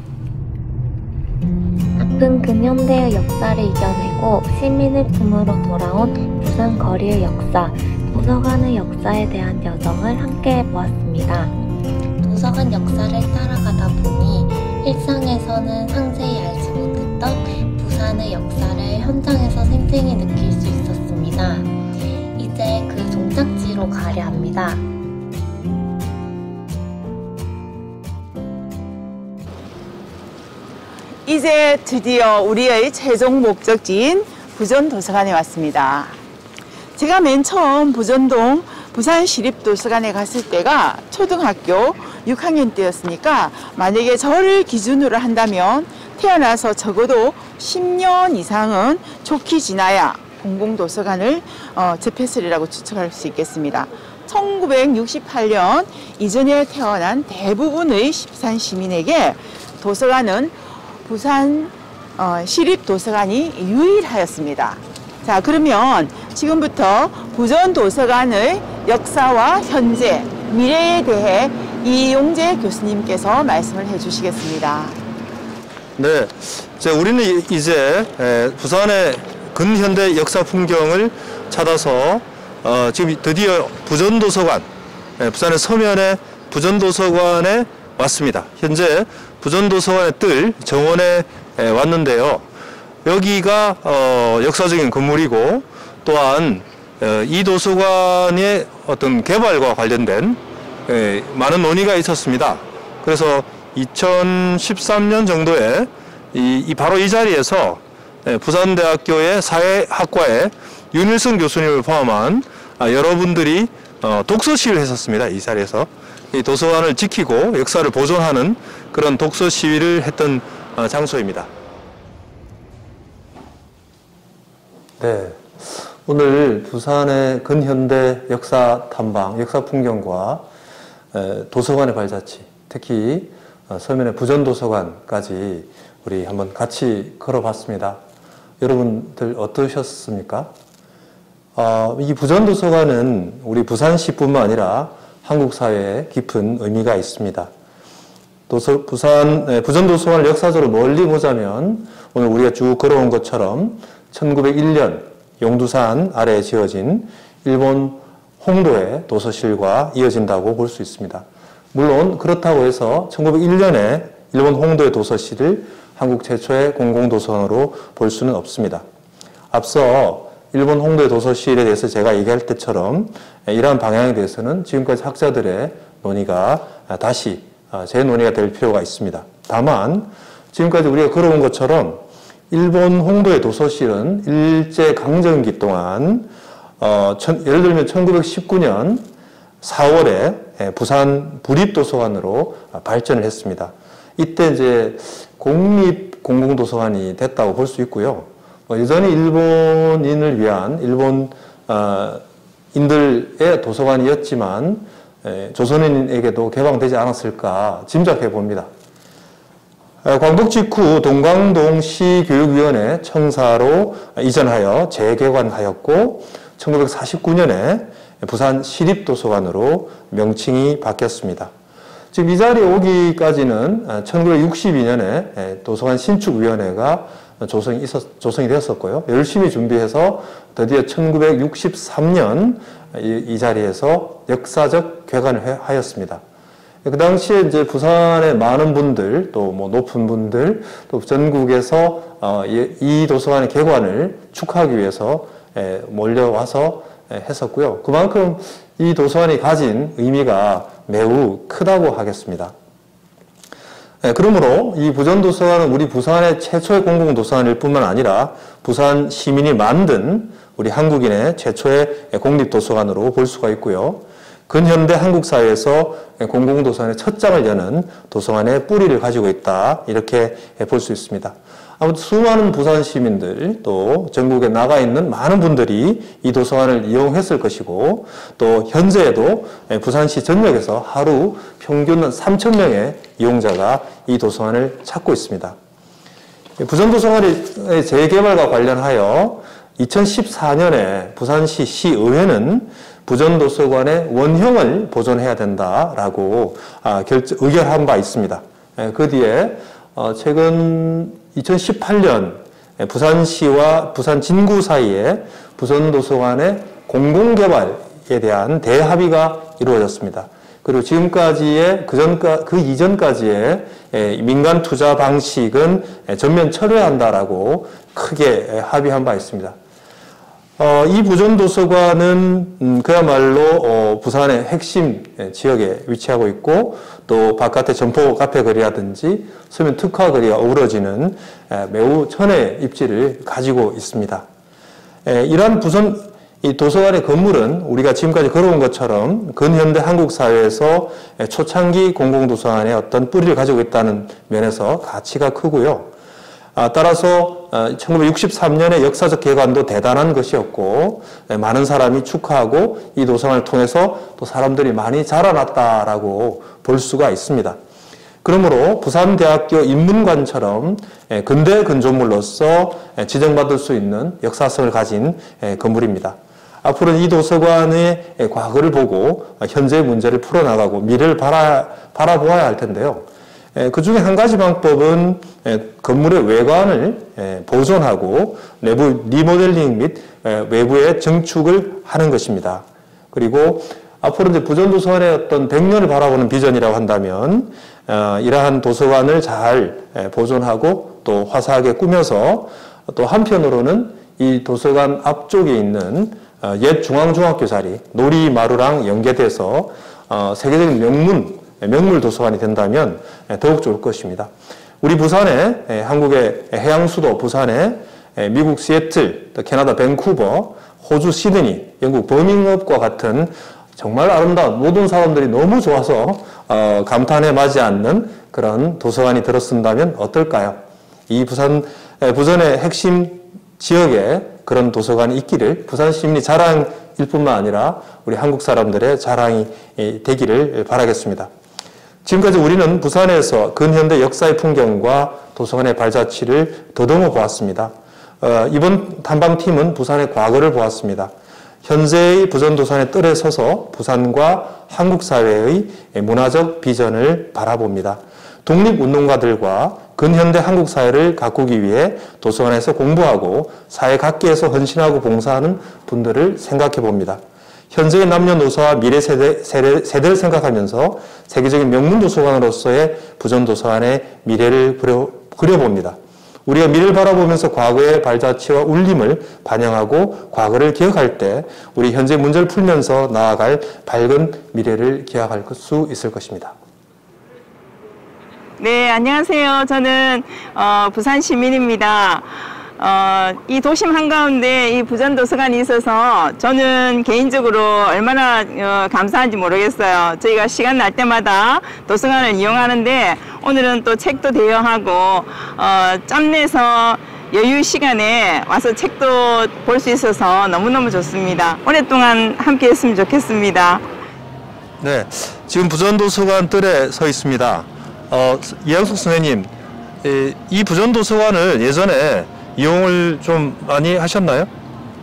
아픈 근현대의 역사를 이겨내고 시민의 품으로 돌아온 부산 거리의 역사, 도서관의 역사에 대한 여정을 함께 해보았습니다. 도서관 역사를 따라가다 보니 일상에서는 상세히 알지 못했던 부산의 역사를 현장에서 생생히 느낄 수 있었습니다. 이제 그 종착지로 가려 합니다. 이제 드디어 우리의 최종 목적지인 부전도서관에 왔습니다. 제가 맨 처음 부전동 부산시립도서관에 갔을 때가 초등학교 6학년 때였으니까 만약에 저를 기준으로 한다면 태어나서 적어도 10년 이상은 좋게 지나야 공공도서관을 접했으리라고 추측할 수 있겠습니다. 1968년 이전에 태어난 대부분의 부산 시민에게 도서관은 부산 시립도서관이 유일하였습니다. 자, 그러면 지금부터 부전도서관의 역사와 현재, 미래에 대해 이용재 교수님께서 말씀을 해주시겠습니다. 네, 우리는 이제 부산의 근현대 역사 풍경을 찾아서 지금 드디어 부전도서관, 부산의 서면의 부전도서관에 왔습니다. 현재 부전도서관의 뜰 정원에 왔는데요. 여기가 역사적인 건물이고 또한 이 도서관의 어떤 개발과 관련된 많은 논의가 있었습니다. 그래서 2013년 정도에 바로 이 자리에서 부산대학교의 사회학과의 윤일성 교수님을 포함한 여러분들이 독서 시위를 했었습니다. 이 자리에서 이 도서관을 지키고 역사를 보존하는 그런 독서 시위를 했던 장소입니다. 네, 오늘 부산의 근현대 역사 탐방, 역사 풍경과 도서관의 발자취, 특히 서면의 부전도서관까지 우리 한번 같이 걸어봤습니다. 여러분들 어떠셨습니까? 이 부전도서관은 우리 부산시뿐만 아니라 한국 사회에 깊은 의미가 있습니다. 부전도서관을 역사적으로 멀리 보자면 오늘 우리가 쭉 걸어온 것처럼 1901년 용두산 아래에 지어진 일본 홍도의 도서실과 이어진다고 볼 수 있습니다. 물론 그렇다고 해서 1901년에 일본 홍도의 도서실을 한국 최초의 공공도서관으로 볼 수는 없습니다. 앞서 일본 홍도의 도서실에 대해서 제가 얘기할 때처럼 이러한 방향에 대해서는 지금까지 학자들의 논의가 다시 재논의가 될 필요가 있습니다. 다만 지금까지 우리가 걸어온 것처럼 일본 홍도의 도서실은 일제강점기 동안 예를 들면 1919년 4월에 부산 부립도서관으로 발전을 했습니다. 이때 이제 공립공공도서관이 됐다고 볼 수 있고요. 여전히 일본인을 위한 일본 인들의 도서관이었지만 조선인에게도 개방되지 않았을까 짐작해 봅니다. 광복 직후 동광동 시교육위원회 청사로 이전하여 재개관하였고 1949년에 부산 시립도서관으로 명칭이 바뀌었습니다. 지금 이 자리에 오기까지는 1962년에 도서관 신축위원회가 조성이 되었었고요. 열심히 준비해서 드디어 1963년 이 자리에서 역사적 개관을 하였습니다. 그 당시에 이제 부산의 많은 분들, 또 뭐 높은 분들, 또 전국에서 이 도서관의 개관을 축하하기 위해서 몰려와서 했었고요. 그만큼 이 도서관이 가진 의미가 매우 크다고 하겠습니다. 그러므로 이 부전도서관은 우리 부산의 최초의 공공도서관일 뿐만 아니라 부산 시민이 만든 우리 한국인의 최초의 공립도서관으로 볼 수가 있고요. 근현대 한국 사회에서 공공도서관의 첫 장을 여는 도서관의 뿌리를 가지고 있다, 이렇게 볼 수 있습니다. 아무튼 수많은 부산 시민들, 또 전국에 나가 있는 많은 분들이 이 도서관을 이용했을 것이고, 또 현재에도 부산시 전역에서 하루 평균 3,000명의 이용자가 이 도서관을 찾고 있습니다. 부전도서관의 재개발과 관련하여 2014년에 부산시 시의회는 부전도서관의 원형을 보존해야 된다라고 의결한 바 있습니다. 그 뒤에 최근 2018년 부산시와 부산 진구 사이에 부전도서관의 공공개발에 대한 대합의가 이루어졌습니다. 그리고 지금까지의 그 이전까지의 민간 투자 방식은 전면 철회한다라고 크게 합의한 바 있습니다. 이 부전도서관은 그야말로 부산의 핵심 지역에 위치하고 있고, 또 바깥에 점포 카페 거리라든지 서면 특화 거리가 어우러지는 매우 천혜의 입지를 가지고 있습니다. 이러한 이 도서관의 건물은 우리가 지금까지 걸어온 것처럼 근현대 한국 사회에서 초창기 공공도서관의 어떤 뿌리를 가지고 있다는 면에서 가치가 크고요. 따라서 1963년의 역사적 개관도 대단한 것이었고, 많은 사람이 축하하고 이 도서관을 통해서 또 사람들이 많이 자라났다라고 볼 수가 있습니다. 그러므로 부산대학교 인문관처럼 근대 근조물로서 지정받을 수 있는 역사성을 가진 건물입니다. 앞으로는 이 도서관의 과거를 보고 현재의 문제를 풀어나가고 미래를 바라보아야 할 텐데요. 그 중에 한 가지 방법은 건물의 외관을 보존하고 내부 리모델링 및 외부의 증축을 하는 것입니다. 그리고 앞으로 이제 부전도서관의 어떤 100년을 바라보는 비전이라고 한다면 이러한 도서관을 잘 보존하고 또 화사하게 꾸며서, 또 한편으로는 이 도서관 앞쪽에 있는 옛 중앙중학교 자리 놀이마루랑 연계돼서 세계적인 명물 도서관이 된다면 더욱 좋을 것입니다. 우리 부산에, 한국의 해양수도 부산에 미국 시애틀, 또 캐나다 밴쿠버, 호주 시드니, 영국 버밍업과 같은 정말 아름다운, 모든 사람들이 너무 좋아서 감탄에 맞지 않는 그런 도서관이 들었습니다면 어떨까요? 이 부산의 핵심 지역에 그런 도서관이 있기를 부산 시민이 자랑일 뿐만 아니라 우리 한국 사람들의 자랑이 되기를 바라겠습니다. 지금까지 우리는 부산에서 근현대 역사의 풍경과 도서관의 발자취를 더듬어 보았습니다. 이번 탐방팀은 부산의 과거를 보았습니다. 현재의 부전도서관의 뜰에 서서 부산과 한국 사회의 문화적 비전을 바라봅니다. 독립운동가들과 근현대 한국 사회를 가꾸기 위해 도서관에서 공부하고 사회 각계에서 헌신하고 봉사하는 분들을 생각해 봅니다. 현재의 남녀노소와 미래 세대를 생각하면서 세계적인 명문도서관으로서의 부전도서관의 미래를 그려봅니다. 우리가 미래를 바라보면서 과거의 발자취와 울림을 반영하고 과거를 기억할 때 우리 현재 문제를 풀면서 나아갈 밝은 미래를 기약할 수 있을 것입니다. 네, 안녕하세요. 저는 부산 시민입니다. 이 도심 한가운데 이 부전도서관이 있어서 저는 개인적으로 얼마나 감사한지 모르겠어요. 저희가 시간 날 때마다 도서관을 이용하는데 오늘은 또 책도 대여하고 짬내서 여유 시간에 와서 책도 볼 수 있어서 너무너무 좋습니다. 오랫동안 함께 했으면 좋겠습니다. 네, 지금 부전도서관 뜰에 서 있습니다. 이양숙 선생님, 이 부전도서관을 예전에 이용을 좀 많이 하셨나요?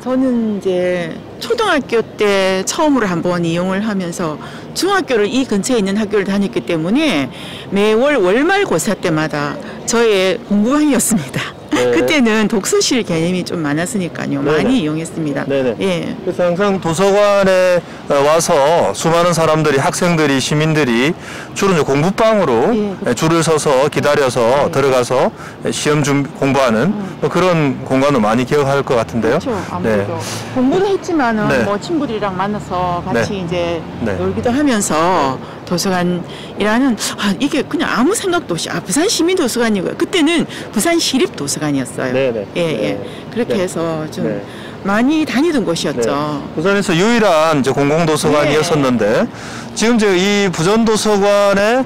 저는 이제 초등학교 때 처음으로 한번 이용을 하면서 중학교를 이 근처에 있는 학교를 다녔기 때문에 매월 월말고사 때마다 저의 공부방이었습니다. 네. 그때는 독서실 개념이 좀 많았으니까요. 네네. 많이 이용했습니다. 네네. 예. 그래서 항상 도서관에 와서 수많은 사람들이, 학생들이, 시민들이 주로 이제 공부방으로 예, 줄을 서서 기다려서 네. 들어가서 시험 공부하는 그런 공간을 많이 기억할 것 같은데요. 그렇죠. 아무래도 네. 공부도 했지만은 네. 뭐 친구들이랑 만나서 같이 네. 이제 네. 놀기도 하면서 도서관이라는 이게 그냥 아무 생각도 없이 부산 시민도서관이고요. 그때는 부산 시립도서관이었어요. 네네. 예, 예. 네. 그렇게 네. 해서 좀 네. 많이 다니던 곳이었죠. 네. 부산에서 유일한 이제 공공도서관이었었는데 네. 지금 이제 이 부전도서관의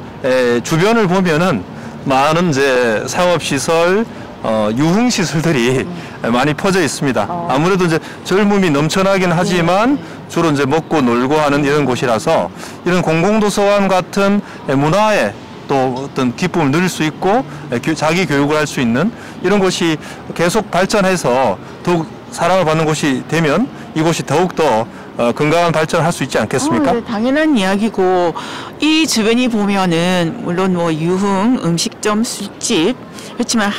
주변을 보면은 많은 이제 상업시설, 유흥시설들이 많이 퍼져 있습니다. 아무래도 이제 젊음이 넘쳐나긴 하지만 주로 이제 먹고 놀고 하는 이런 곳이라서 이런 공공도서관 같은 문화에 또 어떤 기쁨을 누릴 수 있고 자기 교육을 할 수 있는 이런 곳이 계속 발전해서 더욱 사랑을 받는 곳이 되면 이곳이 더욱더 건강한 발전을 할 수 있지 않겠습니까? 네, 당연한 이야기고 이 주변이 보면은 물론 뭐 유흥, 음식점, 술집 그렇지만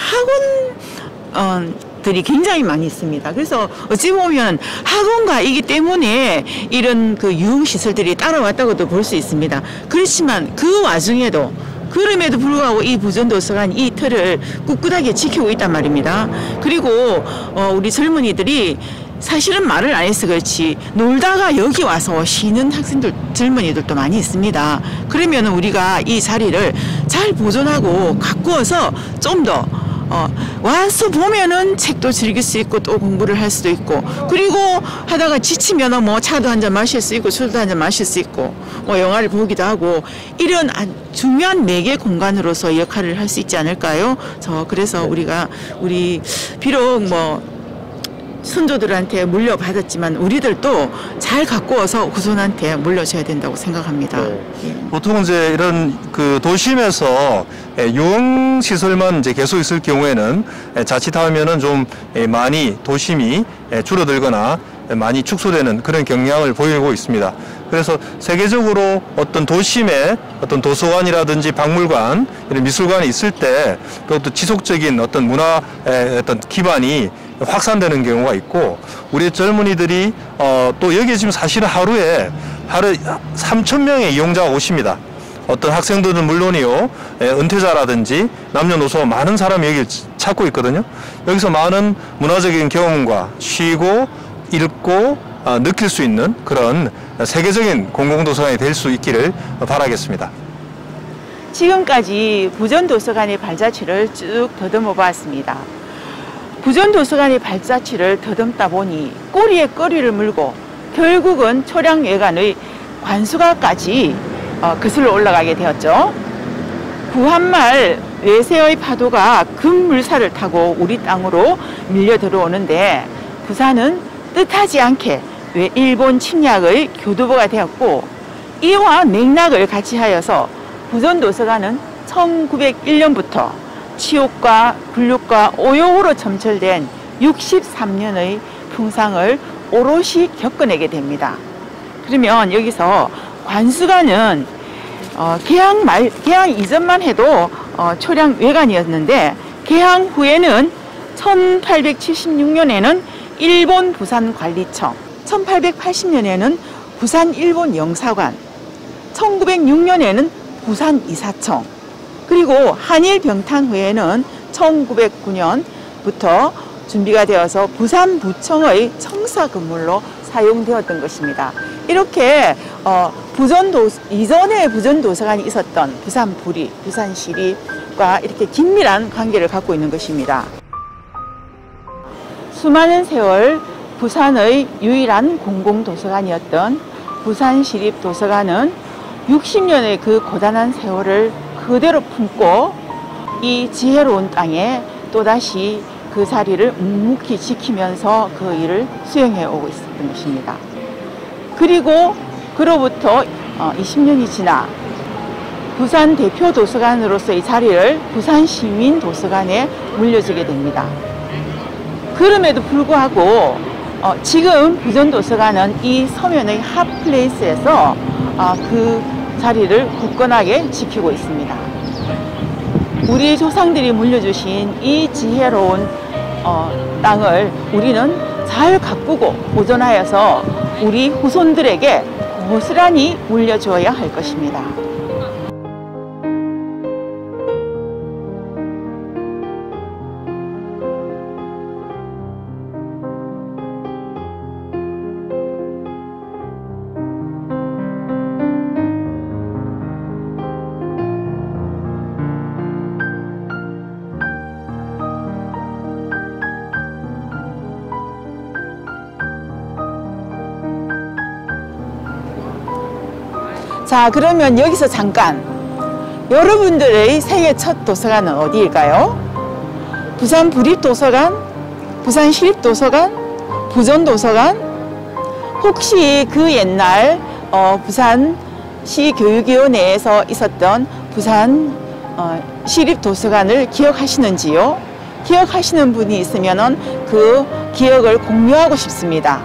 학원들이 굉장히 많이 있습니다. 그래서 어찌 보면 학원가이기 때문에 이런 그 유흥시설들이 따라왔다고도 볼 수 있습니다. 그렇지만 그 와중에도 그럼에도 불구하고 이 부전도서관 이 틀을 꿋꿋하게 지키고 있단 말입니다. 그리고 우리 젊은이들이 사실은 말을 안 해서 그렇지 놀다가 여기 와서 쉬는 학생들, 젊은이들도 많이 있습니다. 그러면 우리가 이 자리를 잘 보존하고 가꾸어서 좀 더 와서 보면은 책도 즐길 수 있고 또 공부를 할 수도 있고 그리고 하다가 지치면은 뭐 차도 한잔 마실 수 있고 술도 한잔 마실 수 있고 뭐 영화를 보기도 하고 이런 중요한 매개 공간으로서 역할을 할 수 있지 않을까요? 그래서 우리가 비록 뭐 선조들한테 물려받았지만 우리들도 잘 가꾸어서 후손한테 물려줘야 된다고 생각합니다. 네. 예. 보통 이제 이런 그 도심에서 유흥 시설만 이제 계속 있을 경우에는 자칫하면은 좀 많이 도심이 줄어들거나 많이 축소되는 그런 경향을 보이고 있습니다. 그래서 세계적으로 어떤 도심에 어떤 도서관이라든지 박물관, 이런 미술관이 있을 때 그것도 지속적인 어떤 문화의 어떤 기반이 확산되는 경우가 있고 우리 젊은이들이 또 여기에 지금 사실은 하루에 3,000명의 이용자가 오십니다. 어떤 학생들은 물론이요, 은퇴자라든지 남녀노소 많은 사람이 여기 찾고 있거든요. 여기서 많은 문화적인 경험과 쉬고 읽고 느낄 수 있는 그런 세계적인 공공도서관이 될 수 있기를 바라겠습니다. 지금까지 부전도서관의 발자취를 쭉 더듬어 보았습니다. 부전도서관의 발자취를 더듬다 보니 꼬리에 꼬리를 물고 결국은 초량외관의 관수가까지 거슬러 올라가게 되었죠. 구한말 외세의 파도가 급물살을 타고 우리 땅으로 밀려 들어오는데 부산은 뜻하지 않게 일본 침략의 교두보가 되었고 이와 맥락을 같이 하여서 부전도서관은 1901년부터 치욕과 불육과 오욕으로 점철된 63년의 풍상을 오롯이 겪어내게 됩니다. 그러면 여기서 관수관은 개항 이전만 해도 초량외관이었는데 개항 후에는 1876년에는 일본 부산관리청, 1880년에는 부산일본영사관, 1906년에는 부산이사청, 그리고 한일 병탄 후에는 1909년부터 준비가 되어서 부산부청의 청사 건물로 사용되었던 것입니다. 이렇게 이전에 부전도서관이 있었던 부산부리, 부산시립과 이렇게 긴밀한 관계를 갖고 있는 것입니다. 수많은 세월 부산의 유일한 공공도서관이었던 부산시립도서관은 60년의 그 고단한 세월을 그대로 품고 이 지혜로운 땅에 또다시 그 자리를 묵묵히 지키면서 그 일을 수행해 오고 있었던 것입니다. 그리고 그로부터 20년이 지나 부산 대표 도서관으로서의 자리를 부산시민도서관에 물려주게 됩니다. 그럼에도 불구하고 지금 부전도서관은 이 서면의 핫플레이스에서 그 자리를 굳건하게 지키고 있습니다. 우리 조상들이 물려주신 이 지혜로운 땅을 우리는 잘 가꾸고 보존하여서 우리 후손들에게 고스란히 물려주어야 할 것입니다. 자, 그러면 여기서 잠깐 여러분들의 생애 첫 도서관은 어디일까요? 부산 부립도서관, 부산시립도서관, 부전도서관? 혹시 그 옛날 부산시 교육위원회에서 있었던 부산 시립도서관을 기억하시는지요? 기억하시는 분이 있으면 그 기억을 공유하고 싶습니다.